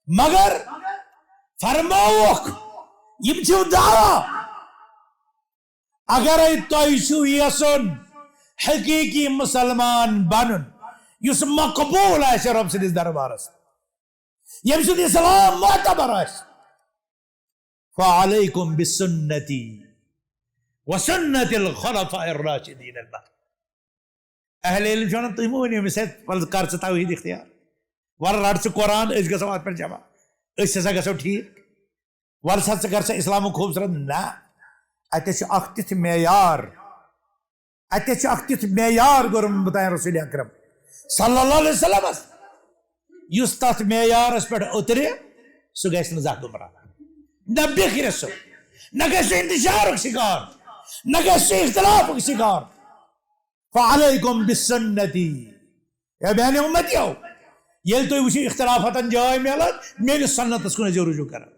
مگر فرموک یم چھو دعویٰ اگر تُہۍ چھو یژھُن حقیقی مسلمان بنن یس مقبول آسہِ رب سٕنٛدِس دربارس یم سُنٛد اسلام معتبر آسہِ فعلیکم بسنتی وسنت الخلفاء الراشدین المہدیین اہل علم چھُ ونان تُہۍ مہٕ ؤنِو أمِس ہے کر ژٕ توحید اختیار وَلہٕ رٹ ژٕ قرآن أسۍ گژھو اتھ پٮ۪ٹھ جمع أسۍ ہسا گژھو ٹھیک وَلہٕ سا ژٕ کر سا اسلامُک خوٗبصوٗرت نہ اتہِ چھُ اکھ تیُتھ معیار اتہِ چھُ اکھ تیُتھ معیار کوٚرمُت مُتعین رسول اکرم صلی اللہ علیہ وسلم یُس تتھ معیارس پٮ۪ٹھ اُترِ سُہ گژھِ نہٕ زانٛہہ گمراہ نہ بِکھرِ سُہ نہ گژھِ سُہ انتشارُک شکار نہ گژھِ سُہ اختلافُک شکار فعلیکم بسنتی اے میانہِ اُمتیو ییٚلہِ تُہۍ وٕچھِو اختلافاتن جاے میلان میٲنِس سنتس کُن ٲسۍزیو رجوع کران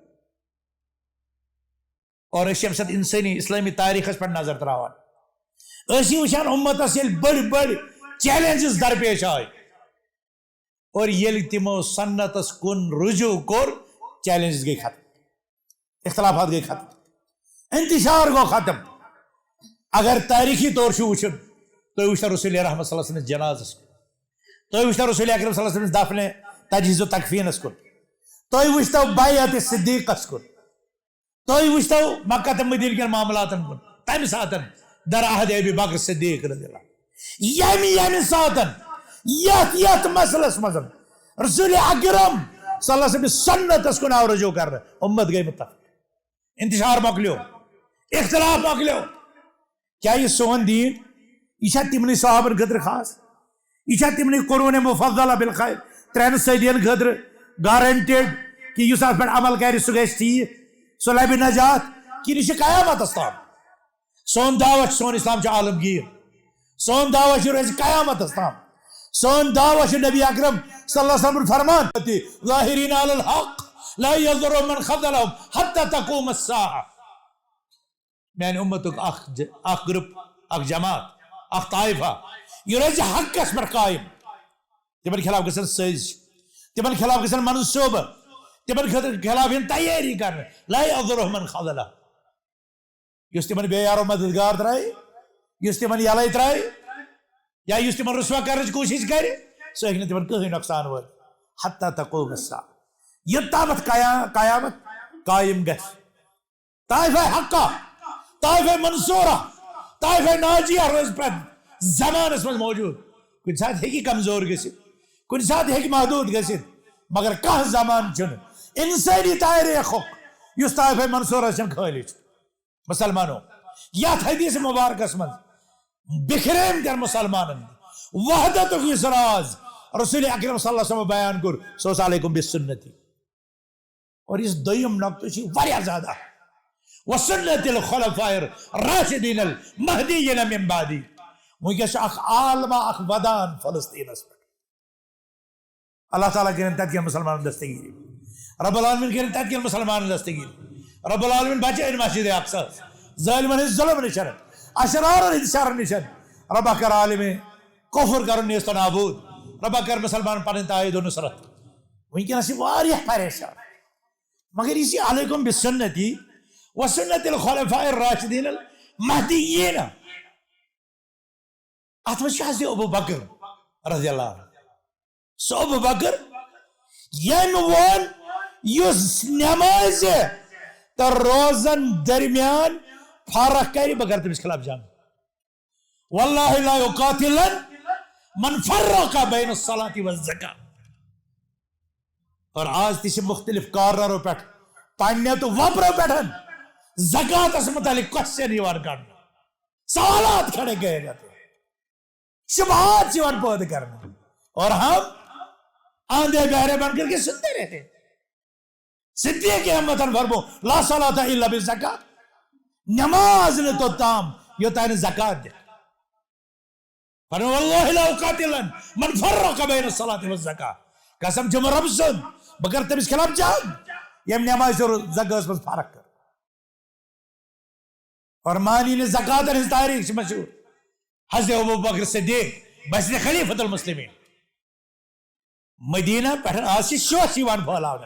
اور أسۍ چھِ اَمہِ ساتہٕ انسٲنی اسلٲمی تاریخس پٮ۪ٹھ نظر تراوان أسۍ چھِ وٕچھان اُمتس ییٚلہِ بٔڑۍ بٔڑۍ چیلنجز درپیش آے اور ییٚلہِ تِمو سنتس کُن رجوع کوٚر چیلنجز گٔے ختم اختلافات گٔے ختم انتشار گوٚو ختم اگر تاریخی طور چھُ وٕچھُن تُہۍ وٕچھتو رسول رحمت صلی اللہ علیہ وسلم جنازس کُن تُہۍ وٕچھتو رسول اکرم صلی اللہ علیہ وسلم دفنِ تجہیز و تکفینس کُن تُہۍ وٕچھتو بیعت صدیقس کُن تُہۍ وٕچھتو مکہ تہٕ مدیٖنہ کٮ۪ن معاملاتن کُن تمہِ ساتن در عہد ابی بکر صدیق رضی اللہ ییٚمہِ ساتن یتھ مسلس منٛز رسول اکرم صلی اللہ علیہ وسلم سنتس کُن آو رجوع کرنہٕ اُمت گٔے مُتفق انتشار مۄکلیو اختلاف مۄکلیو کیٛاہ یہِ سون دیٖن یہِ چھا تِمنٕے صحابن خٲطرٕ خاص یہِ چھا تِمنٕے قرون مفضلہ بالخیر 3 صدین خٲطرٕ گارنٹڈ کہ یُس اتھ پٮ۪ٹھ عمل کرِ سُہ گژھِ ٹھیٖک سُہ لبہِ نجات کِنہٕ یہِ چھُ قیامتس تام سون دعوت چھُ سون اسلام چھُ عالمگیر سون دعوت چھُ روزِ قیامتس تام سون دعوت چھُ نبی اکرم صلی اللہ علیہ وسلم فرمان ظاہرین علی الحق لا یضرهم من خذلهم حتی تقوم الساعة میانہِ اُمتُک اکھ گروپ اکھ جماعت اکھ طائفہ یہ روزِ حقس پٮ۪ٹھ قٲیِم تِمن خلاف گژھن سٲزش تِمن خلاف گژھن منصوبہٕ تِمن خلاف یِن تیٲری کرنہٕ لا یضرهم من خذلهم یُس تِمن بے یارو مددگار ترٛایہِ یُس تِمن یلے ترٛایہِ یا یُس تِمن رسوا کرنٕچ کوٗشش کرِ سُہ ہیٚکہِ نہٕ تِمن کٕہٕنۍ نۄقصان وٲتِتھ حتی تقوم الساعة یوٚتامتھ قیامت قٲیِم گژھِ طائفہ حقہ طائفہ منصورہ طائفہ ناجیہ روزِ پرٛٮ۪تھ زمانس منٛز موجوٗد کُنہِ ساتہٕ ہیٚکہِ کمزور گٔژھِتھ کُنہِ ساتہٕ ہیٚکہِ محدوٗد گٔژھِتھ مگر کانٛہہ زمانہٕ چھُنہٕ انسٲنی تاریخُک یُس طائفہ منصورہ چھُنہٕ خٲلی چھُ مسلمانو یتھ حدیث مبارکس منٛز بکھرٲمتٮ۪ن مسلمانن وحدتُک یُس راز رسول اکرم صلی اللہ علیہ وسلم بیان کوٚر سُہ اوس علیکم بسنتی اور یُس دوٚیِم نۄقطہٕ چھُ واریاہ زیادٕ وسنت الخلفاء الراشدین المہدیین من بعدی وٕنکیٚس چھُ اکھ عالمہ اکھ ودان فلسطینس پٮ۪ٹھ اللہ تعالیٰ کٔرِنۍ تتہِ کٮ۪ن مسلمانن دستگیری رب العالمین کٔرِنۍ تتہِ کٮ۪ن مسلمانن دستگیری رب العالمین بچٲیِن مسجد اقصی ظٲلمن ہٕنٛدِ ظُلم نِش اشرارن ہٕنٛدِ شر نِش ربا کر عالمِ کفر کرُن نیست و نابوٗد ربا کر مسلمان پنٕنۍ تایید و نصرت وٕنکیٚنس چھِ واریاہ پریشان مگر یہِ چھِ علیکم بسنتی وسنت الخلفاء الراشدین المہدیین اتھ منٛز چھُ حضرت ابو بکر رضی اللہ عنہ سُہ ابو بکر ییٚمۍ ووٚن یُس نٮ۪مازِ تہٕ روزن درمیان فرق کرِ بہٕ کرٕ تٔمِس خلاف جنگ واللہ لا یقاتلن من فرق بین الصلاة والزکاة اور آج تہِ چھِ مختلف کارنرو پٮ۪ٹھ پننیو تہٕ وۄپرو پٮ۪ٹھ زکاتس متعلق کوسچن یِوان کرنہٕ سوالات کھڑے گئے جاتے ہیں شبہات یِوان پٲدٕ کرنہٕ اور ہم آندھے بہرے بن کر کے سنتے رہتے ہیں صدیق احمد فرمو لا صلاۃ الا بالزکات نماز نہ توٚتام یوٚتانۍ نہٕ زکات دِکھ فرمو واللہ لا اقاتلن من فرق بین الصلاۃ والزکات قسم چھُم رب سُنٛد بہٕ کرٕ تٔمِس خلاف جنگ ییٚمۍ نمازِ تہٕ زکاتس منٛز فرق کٔر اور مانی نے زکاتن ہٕنٛز تاریخ چھِ مشہوٗر حضرت ابو بکر صدیق بصری خلیفۃ المسلمین مدینہ پہ آج شوش پھیلاؤ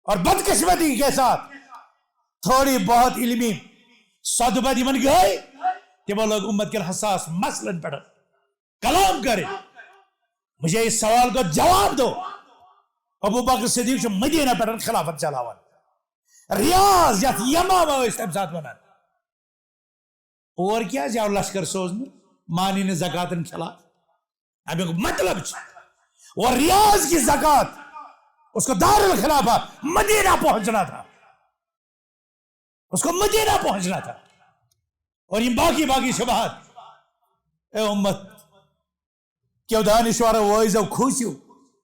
اور بدقسمتی کے ساتھ تھوڑی بہت علمی صدبت من گئی تمو لوگ امت کے حساس مسئلن پہ کلام کرے. مجھے اس سوال کو جواب دو. ابو بکر صدیق مدینہ پہ خلافت چلاوان ریاض یت یمامہ تم سات ونان اور کیا جاؤ لشکر سوزن مانی نے زکاتن خلاف. امیک مطلب اور ریاض کی زکات اس کو دار الخلافہ مدینہ پہنچنا تھا, اس کو مدینہ پہنچنا تھا. اور یہ باقی شبہات اے امت کیو دانشور وائزو کھوسیو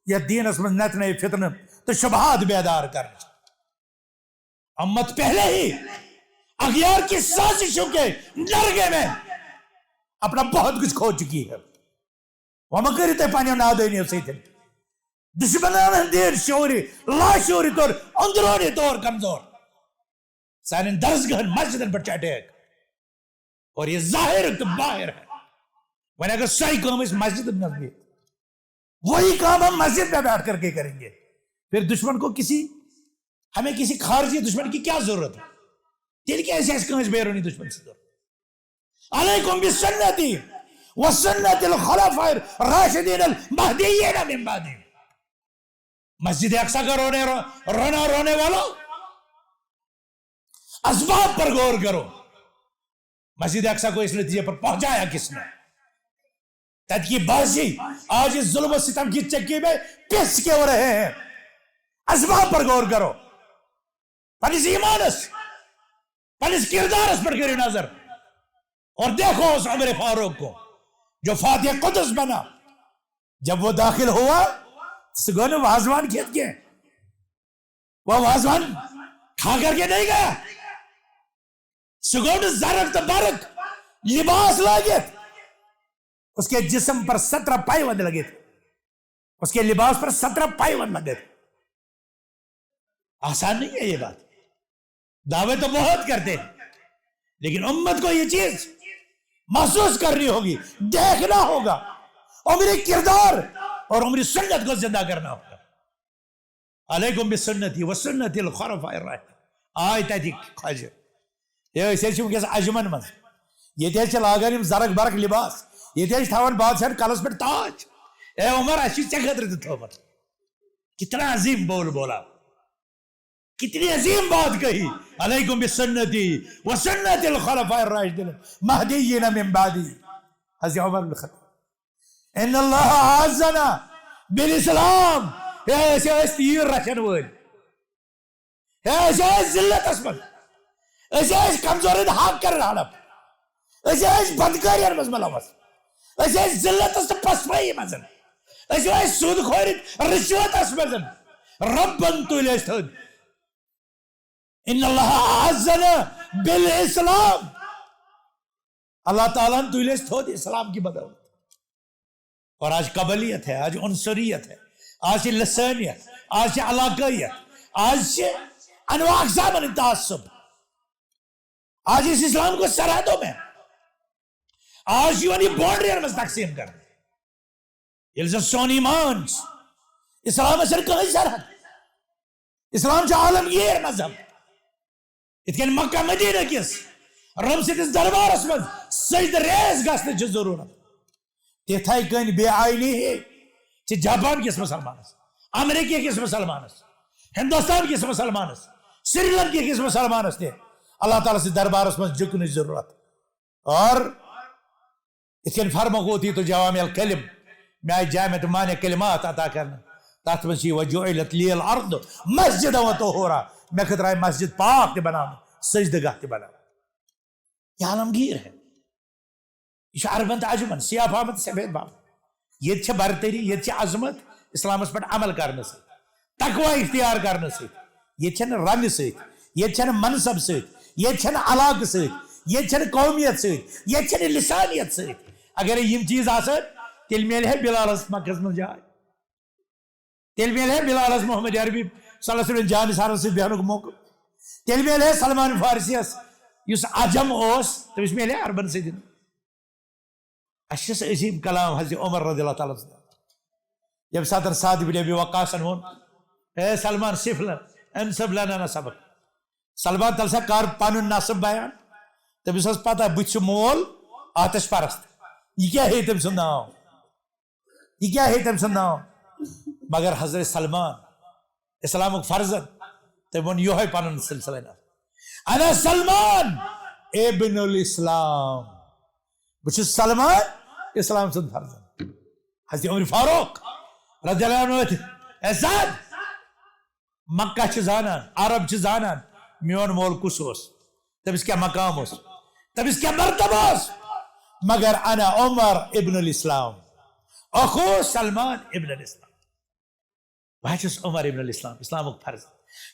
یا دین اس میں نت نئے فتن تو شبہات بیدار کرنا. امت پہلے ہی اغیار کی سازشوں کے نرگے میں اپنا بہت کچھ کھو چکی ہے. وہ مکرتے پانیوں نادینی اسی تھے دشمنان دین شعوری لا شعوری طور اندرونی طور کمزور سانن درسگاہ مسجدن پر اٹیک اور یہ ظاہر تو باہر ہے. ون اگر صحیح کام اس مسجد میں بھی وہی کام ہم مسجد میں بیٹھ کر کے کریں گے پھر دشمن کو ہمیں کسی خارجی دشمن کی کیا ضرورت ہے. تیل کیسے اس کانچ بیرونی دشمن سے ضرورت. علیکم بسنتی وسنت الخلفاء الراشدین المہدیین من بعدی. مسجد اقصی کا رونے والوں اسباب پر غور کرو. مسجد اقصی کو اس نتیجے پر پہنچایا کس نے؟ تد کی بازی آج اس ظلم و ستم کی چکی میں پس کے ہو رہے ہیں. اسباب پر غور کرو. پنس ایمانس پنس کردارس پر کری نظر اور دیکھو اس عمر فاروق کو جو فاتح قدس بنا. جب وہ داخل ہوا سگو نے وازوان کھیت کے وہ وازوان کھا کر کے نہیں گیا. سگو نے زرق تبارک لباس لاگت اس کے جسم پر 17 پائیوند لگے تھے. اس کے لباس پر 17 پائیوند لگے تھے. آسان نہیں ہے یہ بات. دعوے تو بہت کرتے ہیں لیکن امت کو یہ چیز محسوس کرنی ہوگی, دیکھنا ہوگا, عمری کردار اور عمری سنت کو زندہ کرنا ہوگا. علیکم بسنتی وسنت الخلفاء الراشدین. آیت ہے خواجہ یہ اسے ونکس اجمن من یہ لاگان زرق برق لباس یہ تھوان بادشاہ کلس پہ تاج. اے عمر اچھی ژے خطر تھومت. کتنا عظیم بول بولا, کتنی عظیم بات کہی. علیکم بسنتی وسنت الخلفاء الراشدین المہدیین من بعدی. حضرت عمر بن الخطاب ان اللہ اعزنا بالاسلام. ایسے تیر رچن ول ایسے ذلت اسمن ایسے کمزور حق کر حلف ایسے بدکاری مز ملوث ایسے ذلت است پسپائی مزن ایسے سود خوری رشوت اس مزن ربن تو لیستد ان اللہ اعزنا بالاسلام. اللہ تعالیٰ نے تو لیستد اسلام کی بدولت. اور آج قبلیت ہے, آج عنصریت ہے, آج لسانیت, آج علاقیت, آج انواع اقسام من تعصب. آج اس اسلام کو سرحدوں میں آج یونی بارڈر میں تقسیم کر یہ سون ایمان اسلام اثر کہیں سرحد. اسلام جو عالمگیر مذہب اتکن مکہ مدینہ کس رب ستس دربار اس من سجد ریز گسن چھ ضرورت. تیتھائی کن بے آئینی ہے چھ جاپان کس مسلمانس, امریکی کس مسلمانس, ہندوستان کس مسلمانس, سری لنکی کس مسلمانس تے اللہ تعالیٰ سے دربار اس میں جھکنے ضرورت. اور اس کے فرمو کو تھی تو جوامع الکلم میں آئی جامع معنی کلمات عطا کرنا تحت منشی وجعلت لی الارض مسجد و طہورا. میں خطرہ مسجد پاک تے بنانا سجدگاہ تے بنانا. یہ عالمگیر ہے. یہ عربن عجمن سیاہ بامت سفید بامت. یہ چھے برتری یہ چھے عظمت اسلام اس پر عمل کرنے سے تقوی اختیار کرنے سے. یہ چھے رنگ سے یہ چھے منصب سے یہ چھن علاق سے یہ چھن قومیت سے یہ چھن لسانیت سے. اگر یہ چیز آسر تیل میل ہے بلال اس مکہ میں جائے, تیل میل ہے بلال اس محمد عربی صلی اللہ علیہ وسلم جان سارا سے بیانوں کو موقع, تیل میل ہے سلمان فارسی اس یس عجم اوس تو اس میل ہے عربن سے دن. اشس عظیم کلام حضرت عمر رضی اللہ تعالیٰ عنہ یم ساتن سعد بن ابی وقاصن وون اے سلمان انصب لنا سبق سلمان تل سا کر پن نصب بیان تمس پتہ بت مول آتش پرست یہ کیا ہے تم سن ناو یہ کیا ہے تم سن ناو مگر حضرت سلمان اسلامک فرزن تم ون یہ پن سلسلہ انا سلمان ابن الاسلام بچ سلمان اسلام سن فرزن حضرت عمر فاروق رضی اللہ عنہ احسان مکہ چھ زانان عرب چھ زانان میون مول کس تمس کیا مقام تمس کیا مرتبہ مگر انا عمر ابن الاسلام اخو سلمان ابن الاسلام بہت عمر ابن الاسلام اسلامک فرض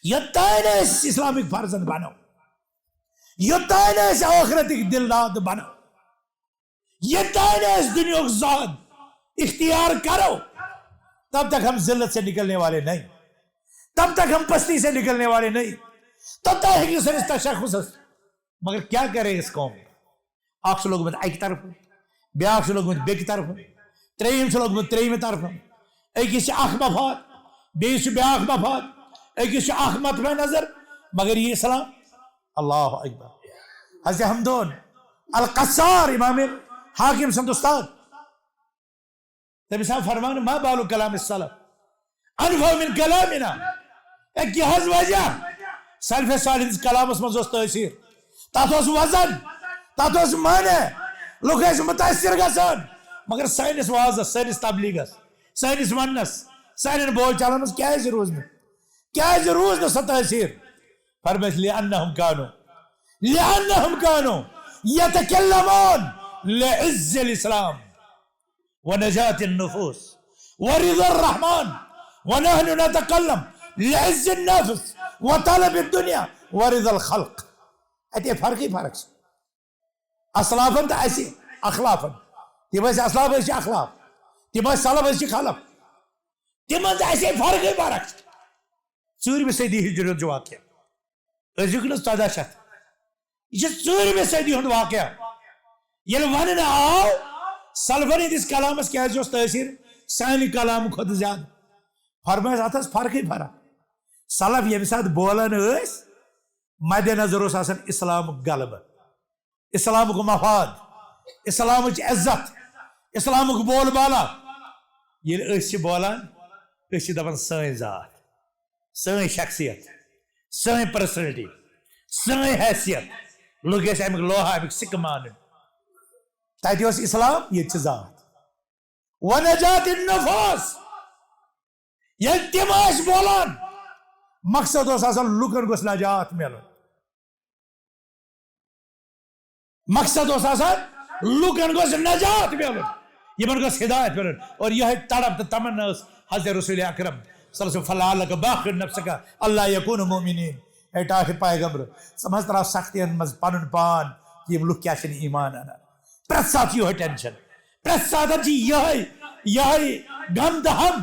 یوتان اسلامک فرزن بنو یوتان آخرتک دلداد بنو یوتان دنیا زاد اختیار کرو تب تک ہم ذلت سے نکلنے والے نہیں تب تک ہم پستی سے نکلنے والے نہیں تب تک ہے کہ سر اس تشخص مگر کیا کرے اس قوم اکھ لوگ مت ایک طرف بیاکھ لوگ مت بیک طرف تریم لوگ مت تریم طرف ایک اخ مفاد بیس بیاکھ مفاد ایک اخ مطمع نظر مگر یہ اسلام اللہ اکبر حضرت حمدون القصار امام حاکم سند استاد تمہیں فرمان ما بالو کلام السلف انفع من کلامنا ایک یہ حض وجہ سلف صالح کلام اس مزوست تاثیر تاتوس وزن تاتوس مانے لوگ ایسے متاثر گسان مگر سائنس واضح سائنس تبلیغ سائنس ونس سائنس بول چالنس کیا ہے روزن کیا ہے روزن سا تاثیر فرمیت لأنهم كانوا يتكلمون لعز الإسلام ونجاة النفوس ورضا الرحمن ونحن نتكلم لعز النفس وطلب الدنيا ورضا الخلق اتي فرقي فرق اسلافا تا ایسی اخلافا تیمائی اسلاف ایسی اخلاف تیمائی سلف ایسی خلف تیمائی ایسی فرقی فرق ژوٗرمہِ صدی ہجرت جو واقعہ أزیُک نہٕ 14 شیٚتھ یہ ژوٗرمہِ صدی ہُنٛد واقعہ ییٚلہِ وننہٕ آو سلفن ہندس کلامس کیا تاثیر سانہِ کلام کھۄتہٕ زیادٕ فرمٲیس اتھ ٲس فرقٕے فرق سلف ییٚمہِ ساتہٕ بولان ٲسۍ مدِ نظر اوس آسان اسلامُک غلبہٕ اسلامُک مفاد اسلامٕچ عزت اسلامُک بول بالا ییٚلہِ أسۍ چھِ بولان أسۍ چھِ دپان سٲنۍ ذات سٲنۍ شخصیت سٲنۍ پرسنلٹی سٲنۍ حیثیت لُکھ ٲسۍ امیُک لوہا امیُک سِکہٕ مانٕنۍ تتہِ اوس اسلام ییٚتہِ چھِ ذات ونجات النفوس ییٚلہِ تِم ٲسۍ بولان مقصد اوس آسان لُکن گوٚژھ نجات مِلُن مقصد اوس آسان لُکن گوٚژھ نجات مِلُن یمن گوٚژھ ہدایت مِلُن اور یِہے تڑپ تہٕ تمنا ٲس حضرت رسول اکرم صلی اللہ علیہ وسلم فلعلک باخر نفسک اللہ یکون مؤمنین اے ٹاٹھ پیغمبر سمجھ تراو سختین مز پنن پان یم لُکھ کیاہ چھنہٕ ایمان انان پرٛٮ۪تھ ساتہٕ یِہوے ٹینشن پرٛٮ۪تھ ساتہٕ چھِ یِہوے غم تہٕ ہم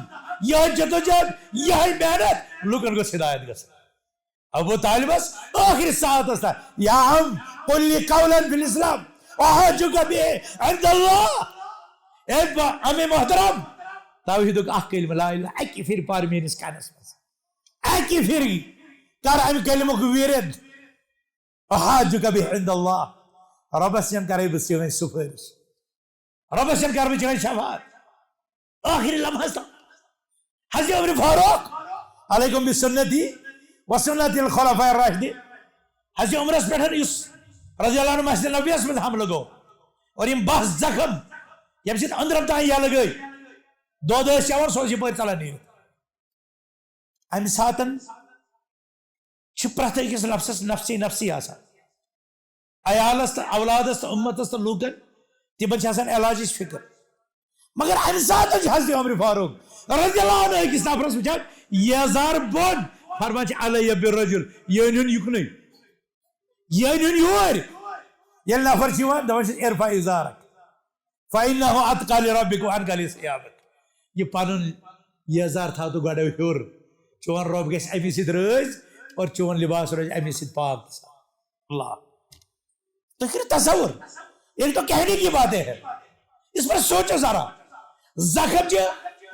یِہوے جدوجہد یِہوے محنت لُکن گوٚژھ ہدایت گژھٕنۍ ابو طالبس ٲخری ساعتس تام یا عم قل لی قولا فی الاسلام احاجُک بِہِ عند اللہ اے امی محترم توحیدُک اکھ کلمہ لا الہ اکہِ پھرِ پر میٲنِس کانس منٛز اکہِ پھرِ کر امہِ کلمُک وِرد احاجُک بِہِ عند اللہ رۄبس نِش کرے بہٕ چٲنۍ سُفٲرِش رۄبس نِش کرٕ بہٕ چٲنۍ شفاعت ٲخری لمحس تام حضرت عمر فاروق علیکم بسنتی وسنت الخلفاء الراشدین حضرت عمرس پٮ۪ٹھ یُس رضی اللہ عنہ مسجد نبویس منٛز حملہٕ گوٚو اور یم 10 زخم ییٚمہِ سۭتۍ أنٛدرم تام یلہٕ گٔے دۄد ٲسۍ چٮ۪وان سُہ اوس یپٲرۍ ژلان نیٖرِتھ امہِ ساتن چھُ پرٛٮ۪تھ أکِس نفسس نفسی نفسی آسان عیالس تہٕ اولادس تہٕ اُمتس تہٕ لوٗکن تِمن چھِ آسان علاجٕچ فکر مگر امہِ ساتن چھُ حضرت عمر فاروق رضی اللہ عنہ أکِس نفرس وٕچھان یزار بۄن فرمان چھِ علیہ بالرجل یہِ أنۍہُن یُکنُے یہِ أنۍہُن یور ییٚلہِ نفر چھِ یِوان دپان چھِس ارفع ازارک فإنه اتقى لربك وانقى لثيابك یہ پنن یزار تھاو تو گۄڈٕ ہیوٚر چون رۄب گژھِ امی سۭتۍ رٲضۍ اور چون لباس روزِ امی سۭتۍ پاک اللہ تو پھر تصور ایک تو کہنے کی باتیں ہیں اس پر سوچو ذرا زخم جو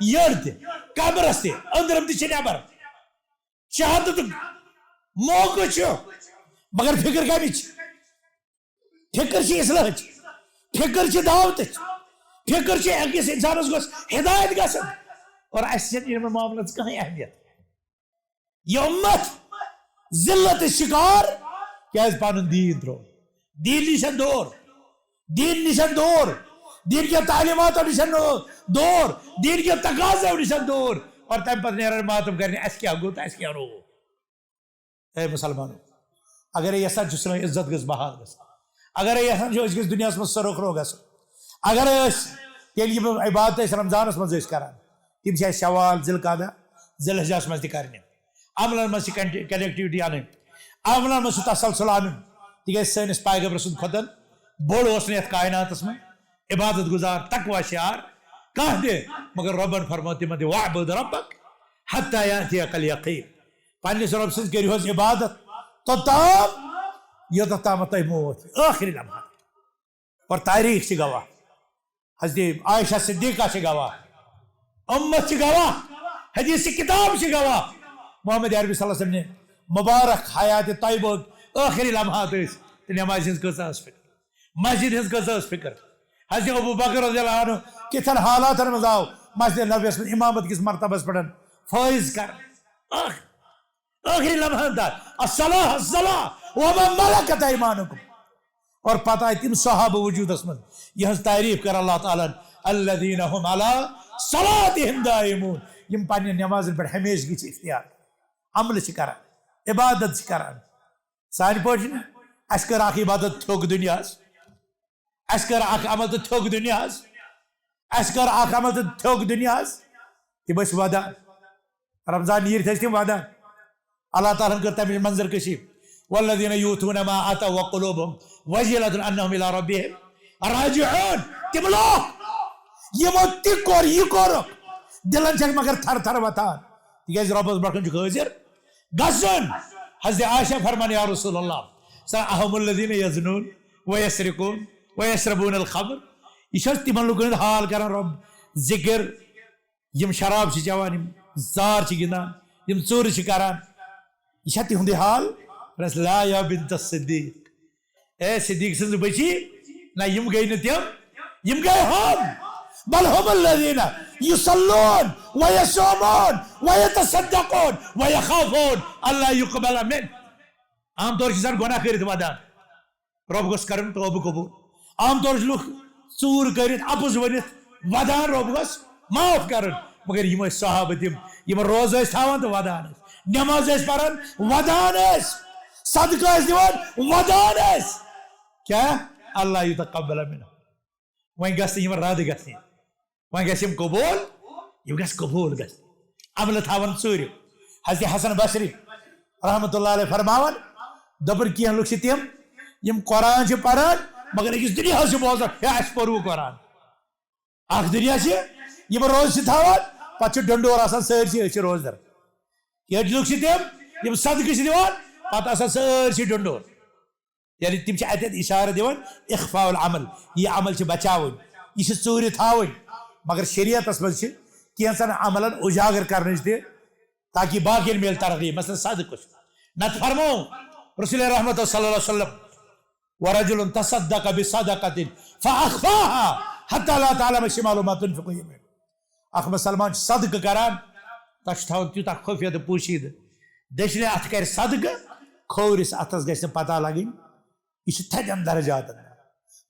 یڑ تہ قبرس تہ أندرم تہ نبر شہادت موقع مگر فکر کمچ فکر اصلاح فکر دعوت فکر اکس انسانس گوس ہدایت گژھن اور اس معاملات کہیں اہمیت یہ امت ذلت شکار کیاز پانن دین ترو دین نشن دور دین نشن دور دین کے تعلیمات نشن دور دین کے تقاضے نشن دور اور تم پتہ نیران ماتم کرنے اس کیا گو تو اس کیا رو اے مسلمانوں اگر یہ یسان سن عزت گز بحال گز اگر یہ یسان گز دنیا من سرخ رو گز اگر تیل عبادت رمضانس مز کران تم شوال ذی القعدہ ذی الحجہ مز ترنے عملن مز کنیکٹیوٹی ان عملن مز تسلسل ان تک سنس پیغمبر سند کھتن بوڑ اس یت کائنات من عبادت گزار تقوی شعار کھانا دے مگر ربن فرمو تمہ وعبد ربک حتی یاتیک الیقین پنس رب سن کرو عبادت توتام یوتھ تام تہ موت آخری لمحہ اور تاریخ سے گواہ حضرت عائشہ صدیقہ سے گواہ امت سے گواہ حدیث کتاب سے گواہ محمد عربی صلی اللہ علیہ وسلم نے مبارک حیات طیبہ آخری لمحات نماز ہز کس فکر مسجد ہز کس فکر حضرت ابو بکر رضی اللہ عنہ کتن حالات مز آو مسجد نبویس میں امامت کس مرتبس پڑھن فائز کر آخری لمحات دار الصلاة الصلاة وما ملکت ایمانکم اور پتہ ہے تم صحابہ وجود اسمن یہ تعریف کر اللہ تعالیٰ الذین هم علی صلاتهم دائمون یم پنہ نماز پر ہمیشگی چھ اختیار عمل چھ کران عبادت چھ کران سان پوچھ اس کر اخ عبادت تھوک دنیاس اس کر اخ عمل تو تھوک دنیاس اس کر اخ عمل تو تھوک دنیاس کہ بس وعدہ رمضان نیر تھے وعدہ اللہ تعالیٰ کر تمہیں منظر کشی والذین یوتون ما آتوا وقلوبهم وجلت انہم الى ربهم راجعون تم لوگ یہ متک اور یہ کورک دلن چک مگر تھر تھر وطان تیز رب برکن چک حاضر گسن حضرت عائشہ فرمان یا رسول اللہ اہم الذین یزنون ویسرقون ویشربون الخمر یہ چھس تمن لوگن حال کران رب ذکر یم شراب چھ چوان یم زار چھ گندان یم ژور چھ کران یہ چھا تہند حال لا یا بنت الصدیق اے صدیق سن بچی نہ یم گئی نہ تم یم گئے ہم بل هم الذین یصلون ویصومون ویتصدقون ویخافون اللہ یقبل من عام طور سے گناہ کرت ودان رب گوس کرن توبہ قبول عام طور سے لوگ ژور کرت اپز ونت ودان رب گوس معاف کرن مگر یم صحابہ تم یم روز اس تھاون تو ودان نماز اس پرن ودان اس صدقہ اس دیوان ودان اس کیا اللہ یتقبل منہ وہیں گھن یم رد گھن وہیں گھم قبول یم گھس قبول گھن عمل تھاون ژور حضرت حسن بصری رحمۃ اللہ علیہ فرماون دپن کینٛہہ لُکھ چھِ تِم یم قرآن چھِ پران مگر أکِس دُنیاہس چھِ بوزان ہے اَسہِ پوٚروٕ قرآن اکھ دُنیا چھِ یم روز چھِ تھاوان پتہٕ چھُ ڈنڈور آسان سٲرسٕے أسۍ چھِ روزدر کینٛہہ لُکھ چھِ تِم یم صدقہٕ چھِ دِوان پتہٕ آسان سٲرسٕے ڈنڈور یعنی تم چھِ اتٮ۪تھ اشارہ دِوان اخفاء العمل یہ عمل چھِ بچاوٕنۍ یہ چھِ ژوٗرِ تھاوٕنۍ مگر شریعتس منٛز چھِ کینٛژن عملن اجاگر کرنٕچ تہِ تاکہ باقین میل ترقی مثلا صدقہ نت فرمو رسول رحمت صلی اللہ علیہ وسلم ورجل تصدق بصدقة فأخفاها حتى لا تعلم شماله ما تنفق يمينه اخ مسلمان صدقہ کران تس تھاون تیوتاہ خفیہ تو پوشید دشنے اتھ کر صدقہ کھورس اتس گژھِ نہٕ پتہ لگن یہ تھدین درجات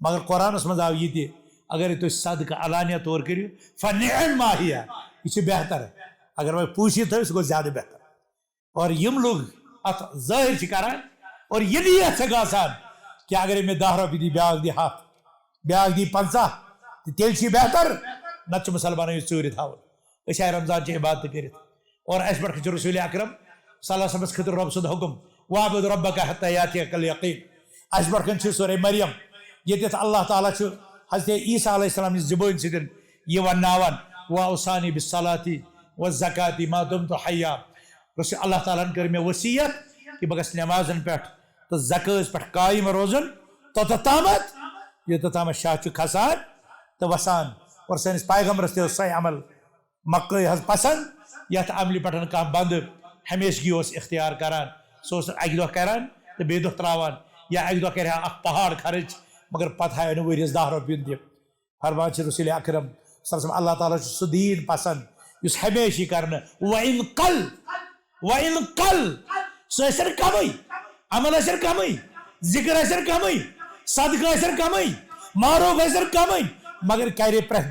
مگر قرآنس مز آو یہ تہ اگر تھی صدقہ علانیہ طور کرو فنعم ما ہی یہ بہتر اگر وہ پوشید تھو سہ گو زیادہ بہتر اور یم لوگ ات ظاہر کران اور یہ نیت سے گاسان کہ اگر میں 10 رۄپیہِ دی بیاکھ دی 100 بیاکھ دی 50 تیل چھ بہتر نت مسلمان یہ ژوٗرِ تھاون أسۍ آیہِ رمضان چہ عبادت کرت اور اس پٮ۪ٹھ چھُ رسول اکرم صلی اللہ علیہ وسلم خٲطرٕ رۄب سُنٛد حکم وعبد ربک حتی یاتیک الیقین اس پٮ۪ٹھ چھُ سورہ مریم ییٚتٮ۪تھ اللہ تعالیٰ چھُ حضرت عیسیٰ علیہ السلام زبٲنۍ سۭتۍ یہ ونناوان واوصانی بالصلاۃ والزکاۃ ما دمت حیا رسول اللہ تعالیٰ ہن کر مےٚ وصیت کہ بہٕ گژھٕ نمازن پٮ۪ٹھ تہٕ زکٲژ پٮ۪ٹھ قٲیِم روزُن توٚتتھ تامتھ یوٚتتھ تامتھ شاہ چھُ کھسان تہٕ وسان اور سٲنِس پیغمبرس تہِ اوس سۄے عمل مکئی حض پسند یتھ عملہِ پٮ۪ٹھ کانٛہہ بنٛدٕ ہمیشگی اوس اختیار کران سُہ اوس اکہِ دۄہ کران تہٕ بیٚیہِ دۄہ تراوان یا اکہِ دۄہ کرِ ہا اکھ پہاڑ خرچ مگر پتہٕ ہاوِ نہٕ ؤریَس 10 رۄپیہِ تہِ فرمان چھِ رسول اکرم صلی اللہ علیہ وسلم اللہ تعالیٰ چھُ سُہ دیٖن پسند یُس ہمیشہِ کرنہٕ وَإِن قل سُہ ٲسِن کمٕے عمل ٲسِن کمٕے ذکر ٲسِن کمٕے صدقہٕ ٲسِن کمٕے معروف ٲسِن کمٕے مگر کرِ پرٛٮ۪تھ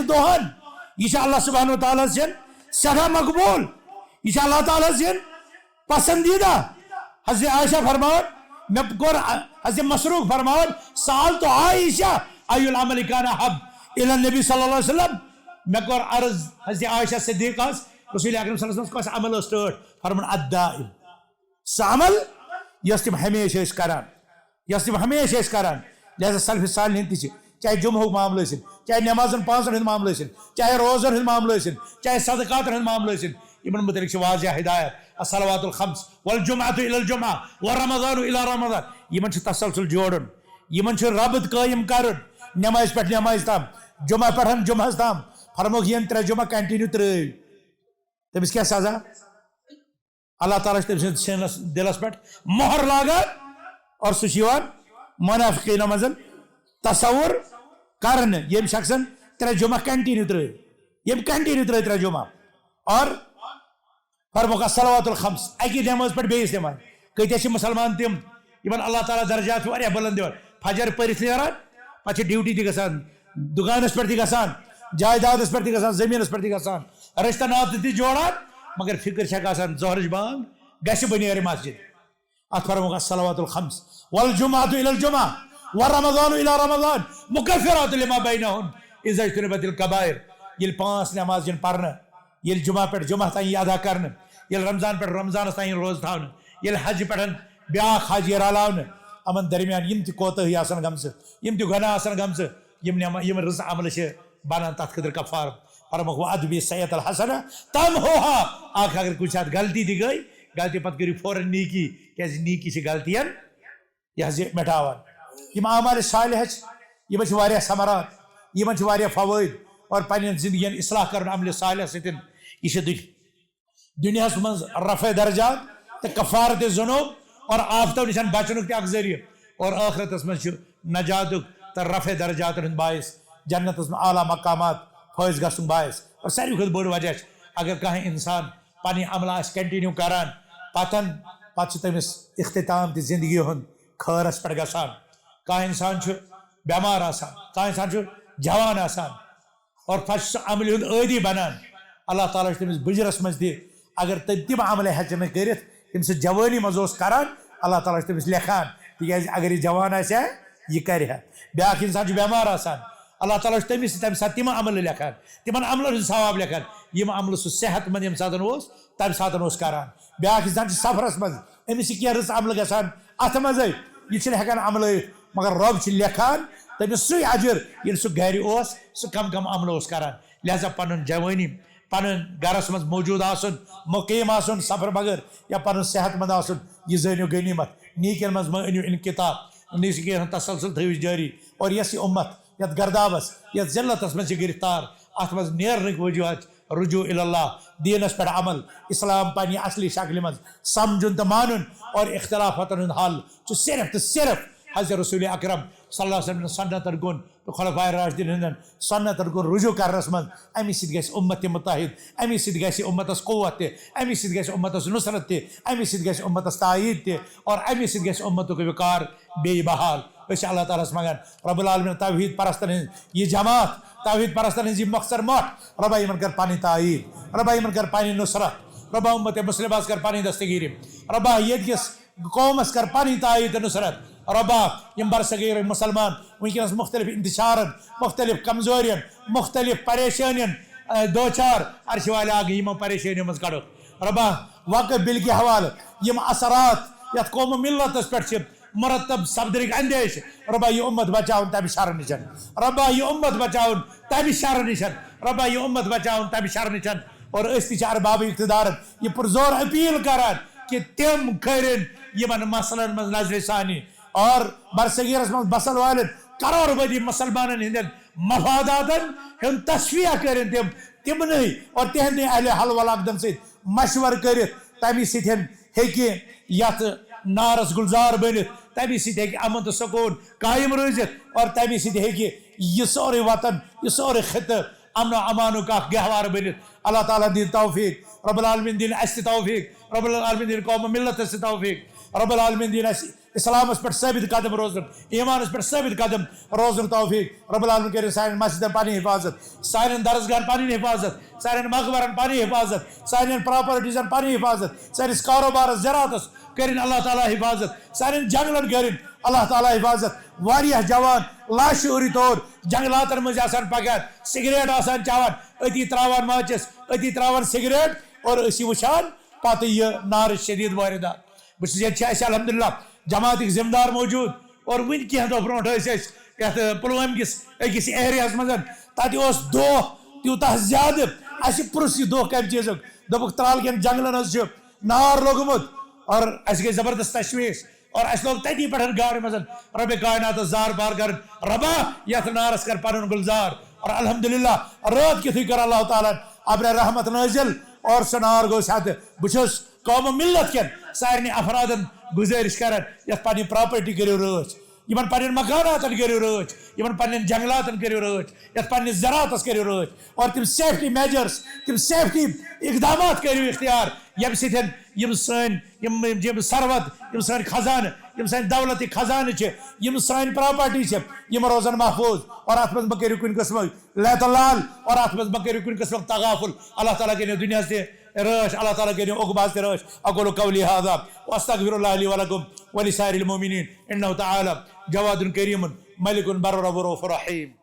دۄہن یہ چھُ اللہ سبحانہ وتعالیٰ سٕنٛدۍ سٮ۪ٹھاہ مقبوٗل یہ چھُ اللہ تعالیٰ سٕنٛدۍ پسندیدہ حضرت عائشہ فرمان مےٚ کوٚر حضرت مسروق فرمان سألت عائشہ أي العمل كان أحب إلى النبي صلی اللہ علیہ وسلم مےٚ کوٚر عرض حضرت عائشہ صدیقہس رسول اکرم صلی اللہ علیہ وسلم کۄس عمل ٲس ٹٲٹھ فرمان الدائم سۄ عمل یۄس تِم ہمیشہ ٲسۍ کران لہذا سلف صالحین تہِ چھِ چاہے جمعہُک معاملہٕ ٲسِن چاہے نمازن 5 ہُنٛد معاملہٕ ٲسِن چاہے روزن ہُنٛد معاملہٕ ٲسِن چاہے صدقاتن ہُنٛد معاملہٕ ٲسِن یِمن متعلق چھِ واضح ہدایت الصلوات الخمس والجمعة الى الجمعة ورمضان الى رمضان یِمن چھُ تسلسل جوڑُن یِمن چھُ ربط قٲیِم کرُن نمازِ پٮ۪ٹھ نمازِ تام جمعہ پٮ۪ٹھ جمعہس تام فرموکھ ین 3 جمعہ کنٹِنیو ترٛٲوۍ تٔمِس کیٛاہ سزا اللہ تعالیٰ چھُ تٔمۍ سٕنٛدِس دلس پٮ۪ٹھ مۄہر لاگان اور سُہ چھُ یِوان منافقیٖنو منٛز تصور کرنہٕ ییٚمہِ شخصن 3 جمعہ کنٹِنیو ترٛٲوۍ ییٚمۍ کنٹِنیو ترٛٲوۍ 3 جمعہ اور فرموکھ الصلوات الخمس اکی نماز پٮ۪ٹھ بیٚیِس نماز کۭتیاہ چھِ مُسلمان تِم یِمن اللہ تعالیٰ درجات چھُ واریاہ بُلند دِوان فجر پٔرِتھ نیران پتہٕ چھِ ڈیوٹی تہِ گژھان دُکانس پٮ۪ٹھ تہِ گژھان جایدادس پٮ۪ٹھ تہِ گژھان زٔمیٖنس پٮ۪ٹھ تہِ گژھان رشتہٕ ناتہٕ تہِ جوڑان مگر فکر چھکھ آسان ظہرٕچ بانگ گژھِ بنیرِ مسجد اتھ فرموکھ الصلوات الخمس والجمعة الى الجمعة ورمضان الى رمضان مكفرات لما بينهن اذا اجتنبت الكبائر ییٚلہِ 5 نماز یِن پرنہٕ ییٚلہِ جمعہ پٮ۪ٹھ جمعہ تام یہِ ادا کرنہٕ ییٚلہِ رمضان پٮ۪ٹھ رمضانس تام روزٕ تھاونہٕ ییٚلہِ حجہِ پٮ۪ٹھ بیاکھ حج یی رلاونہٕ یِمن درمیان یِم تہِ کوتٲہی آسن گٔمژٕ یِم تہِ گۄناہ آسن گٔمژٕ یِم رٕژ عملہٕ چھِ بنان تتھ خٲطرٕ کفارٕ فرموکھ وَأَتْبِعِ السَّيِّئَةَ الْحَسَنَةَ تَمْحُوهَا اکھ اگر کُنہِ ساتہٕ غلطی تہِ گٔے غلطی پتہٕ کٔرِو فوراً نیکی کیازِ نیکی چھِ غلطین یہِ حظ یہِ مٹاوان یِم اعمالِ صالحہ چھِ یِمن چھِ واریاہ ثمرات یِمن چھِ واریاہ فوٲیِد اور پننٮ۪ن زندگین اصلاح کرُن عملِ صالح سۭتۍ یہِ چھِ دُنیاہس منٛز رفع درجات تہٕ کفارت ذنوب اور آفتو نِش بچنُک تہِ اکھ ذٔریعہٕ اور ٲخرتس منٛز چھُ نجاتُک تہٕ رفع درجاتن ہُنٛد باعث جنتس منٛز اعلیٰ مقامات فٲیض گژھُن باعث اور ساروی کھۄتہٕ بٔڑ وجہ چھِ اگر کانٛہہ انسان پنٕنۍ عملہٕ آسہِ کنٹِنیو کران پتہٕ چھُ تٔمِس اختتام تہِ زندگی ہُنٛد خٲرس پٮ۪ٹھ گژھان کانٛہہ انسان چھُ بٮ۪مار آسان کانٛہہ انسان چھُ جوان آسان اور پتہٕ چھُ سُہ عملہِ ہُنٛد عٲدی بنان اللہ تعالیٰ چھُ تٔمِس بٕجرس منٛز تہِ اگر تِم عملہٕ ہٮ۪کہِ نہٕ کٔرِتھ ییٚمہِ سۭتۍ جوٲنی منٛز اوس کران اللہ تعالیٰ چھُ تٔمِس لیکھان تِکیٛازِ اگر یہِ جوان آسہِ ہا یہِ کرِ ہا بیاکھ انسان چھُ بٮ۪مار آسان اللہ تعالیٰ چھُ تٔمِس تمہِ ساتہٕ تِم عملہٕ لیکھان تِمن عملن ہُنٛد ثواب لیکھان یِم عملہٕ سُہ صحت منٛد ییٚمہِ ساتہٕ اوس تمہِ ساتہٕ اوس کران بیاکھ انسان چھُ سفرس منٛز أمِس چھِ کینٛہہ رٕژ عملہٕ گژھان اتھ منٛزے یہِ چھُنہٕ ہٮ۪کان عملٲیِتھ مگر رۄب چھُ لیکھان تٔمِس سُے اجر ییٚلہِ سُہ گرِ اوس سُہ کم عملہٕ اوس کران لہذا پنُن جوٲنی پنُن گرس منٛز موجوٗد آسُن مُقیٖم آسُن سفر بغٲر یا پنُن صحت منٛد آسُن یہِ زٲنِو غنیٖمت نیٖکین منٛز مہ أنِو انقطاع نیٖکین ہُنٛد تسلسل تھٲیِو جٲری اور یۄس یہِ اُمت یتھ گردابس یتھ ذلتس منٛز چھِ گرفتار اتھ منٛز نیرنٕکۍ وجوہات رجوع اللہ دیٖنس پٮ۪ٹھ عمل اسلام پننہِ اصلی شکلہِ منٛز سمجھُن تہٕ مانُن اور اختلافاتن ہُنٛد حل چھُ صرف تہٕ صرف حضرت رسول اکرم صلی اللہ علیہ وسلم سنتن کُن تہٕ خلفائے راشدیٖن ہٕنٛدٮ۪ن سنتن کُن رجوع کرنس منٛز امہِ سۭتۍ گژھِ اُمت تہِ مُتحد امہِ سۭتۍ گژھِ اُمتس قوت تہِ امہِ سۭتۍ گژھِ اُمتس نصرت تہِ امہِ سۭتۍ گژھِ اُمتس تایید تہِ اور امہِ سۭتۍ گژھِ اُمتُک وقار بیٚیہِ بحال أسۍ چھِ اللہ تعالیٰ ہس منٛگان رب العالمیٖن توحیٖد پرستن ہٕنٛز یہِ جماعت توحیٖد پرستن ہٕنٛز یہِ مۄخصر مۄٹھ رۄبا یِمن کر پنٕنۍ تایید رۄبا یِمن کر پنٕنۍ نصرت رۄبا اُمت مُسلماہس کر پنٕنۍ دستگیٖری رۄبا ییٚتہِ کِس قومس کر پنٕنۍ تایید تہٕ نصرت رۄبا یِم برصغیٖرٕکۍ مُسلمان وٕنکیٚنس مختلف انتشارن مختلف کمزورین مختلف پریشٲنین دوچار عرشہِ والہِ آگے یِمو پریشٲنیو منٛز کڑُکھ رۄبا وقف بِل کہِ حوالہٕ یِم اثرات یتھ قومہٕ ملتس پٮ۪ٹھ چھِ مرتب سپدنٕکۍ اندیش رۄبا یہِ اُمت بچاوُن تمہِ شرٕ نِش رۄبا یہِ اُمت بچاوُن تمہِ شرٕ نِش رۄبا یہِ اُمت بچاوُن تمہِ شرٕ نِش اور أسۍ تہِ چھِ ارباب اقتدارن یہِ پُرزور اپیٖل کران کہِ تِم کٔرِنۍ یِمن مسلن منٛز نظرِ ثانی اور برصغیٖرس منٛز بسن والٮ۪ن کرور ؤدی مسلمانن ہٕنٛدٮ۪ن مفاداتن ہم تصفیہ کرن تم نہیں اور تہندی اہل حل ول عقدن سے مشور کرت تمی سن ہیکہ یت نارس گلزار بنت تمی سن ہیکہ امن تو سکون قائم روزت اور تمی سن ہیکہ یہ سورے وطن یہ سورے خطہ امن و امانک اخ گہوار بنت اللہ تعالیٰ دین توفیق رب العالمین دین اس توفیق رب العالمین دین قوم ملت اس توفیق رب العالمین دین اس اسلام پر ثابت قدم روزن ایمان پر ثابت قدم روزن توفیق رب العالمین کرے سارن مسجدن پانی حفاظت سارن درسگاہن پانی حفاظت سارن مقبرن پانی حفاظت سارن پراپرٹیزن پانی حفاظت سارس کاروبار زراعتس کرن اللہ تعالیٰ حفاظت سارن جنگلن کرن اللہ تعالیٰ حفاظت واریاہ جوان لاشعوری طور جنگلاتن مز آسان پکان سگریٹ آسان چاوان اتی تراوان ماچس اتی تراوان سگریٹ اور اسی وچھان پتہ یہ نار شدید واردات بس یہ الحمدللہ جماعت ذمہ دار موجود اور ون کی دہ برو یت پلوام کس اکس ایریاس مز تک دہ تیوتہ زیادہ اس پرس یہ دہ کم چیز دپک ترال کن جنگلن نار لوگمت اور اس گئی زبردست تشویش اور اس لوگ تتی پہ گاڑی مز رب کائنات زار بار کر ربا یت نارس کر پن گلزار اور الحمدللہ رات کتھے کر اللہ تعالیٰ ابر رحمت نازل اور سہ نار گو سات بس قوم ملت کن سارے افرادن گزارش کران یت پنہ پراپرٹی کرو رچ یمن پنن مکاناتن کرو رچ یمن پنن جنگلاتن کرو رچ یت پنس زراعتس کرو رچ اور تم سیفٹی میجرز تم سیفٹی اقدامات کرو اختیار یم سن یم سن ثروت یم سن خزانہ یم سن دولت خزانہ یم سن پراپرٹی یم روزن محفوظ اور ات مز کرو کن قسم لیت لال اور ات مز کرو کن قسم تغافل اللہ تعالیٰ کرو دنیا سے رش اللہ تعالیٰ کرو عقبات رش اقول قولی هذا واستغفر الله لي ولكم ولسائر المؤمنين انه تعالى جواد كريم ملك بر رؤوف رحيم.